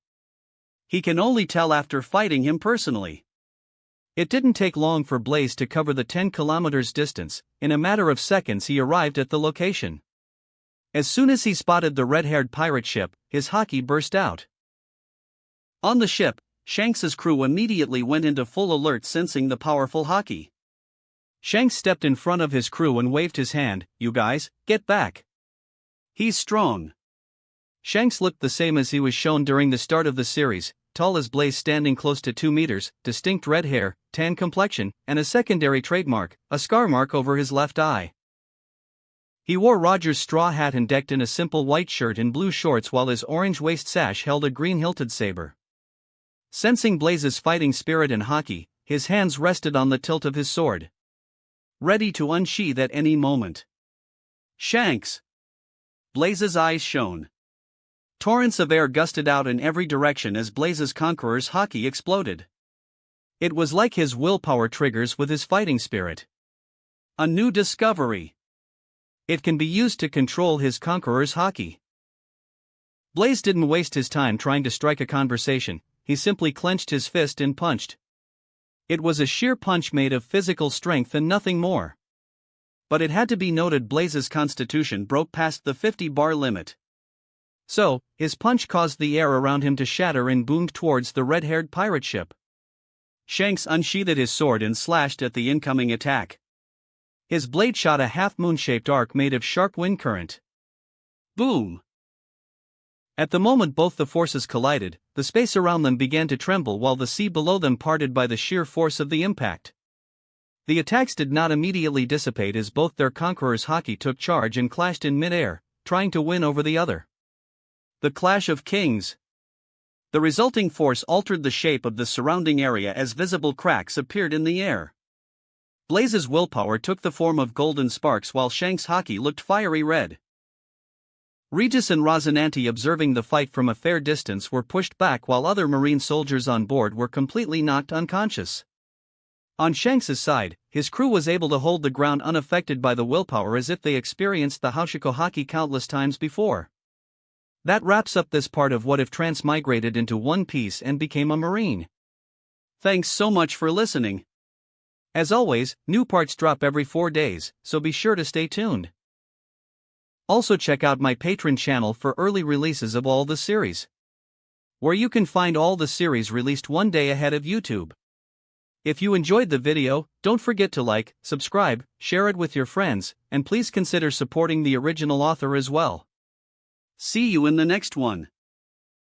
He can only tell after fighting him personally. It didn't take long for Blaze to cover the 10 kilometers distance. In a matter of seconds he arrived at the location. As soon as he spotted the red-haired pirate ship, his hockey burst out. On the ship, Shanks's crew immediately went into full alert, sensing the powerful hockey. Shanks stepped in front of his crew and waved his hand. You guys, get back. He's strong. Shanks looked the same as he was shown during the start of the series, tall as Blaze, standing close to 2 meters, distinct red hair, tan complexion, and a secondary trademark, a scar mark over his left eye. He wore Roger's straw hat and decked in a simple white shirt and blue shorts, while his orange waist sash held a green hilted saber. Sensing Blaze's fighting spirit and hockey, his hands rested on the tilt of his sword, ready to unsheath at any moment. Shanks! Blaze's eyes shone. Torrents of air gusted out in every direction as Blaze's conqueror's hockey exploded. It was like his willpower triggers with his fighting spirit. A new discovery. It can be used to control his conqueror's hockey. Blaze didn't waste his time trying to strike a conversation, he simply clenched his fist and punched. It was a sheer punch made of physical strength and nothing more. But it had to be noted Blaze's constitution broke past the 50-bar limit. So, his punch caused the air around him to shatter and boomed towards the red-haired pirate ship. Shanks unsheathed his sword and slashed at the incoming attack. His blade shot a half-moon-shaped arc made of sharp wind current. Boom! At the moment both the forces collided, the space around them began to tremble while the sea below them parted by the sheer force of the impact. The attacks did not immediately dissipate as both their conquerors' hockey took charge and clashed in mid-air, trying to win over the other. The Clash of Kings. The resulting force altered the shape of the surrounding area as visible cracks appeared in the air. Blaze's willpower took the form of golden sparks while Shanks' hockey looked fiery red. Regis and Rosinante, observing the fight from a fair distance, were pushed back while other marine soldiers on board were completely knocked unconscious. On Shanks' side, his crew was able to hold the ground unaffected by the willpower as if they experienced the Haushiko Haki countless times before. That wraps up this part of What If Transmigrated into One Piece and became a Marine. Thanks so much for listening. As always, new parts drop every 4 days, so be sure to stay tuned. Also check out my Patreon channel for early releases of all the series, where you can find all the series released one day ahead of YouTube. If you enjoyed the video, don't forget to like, subscribe, share it with your friends, and please consider supporting the original author as well. See you in the next one.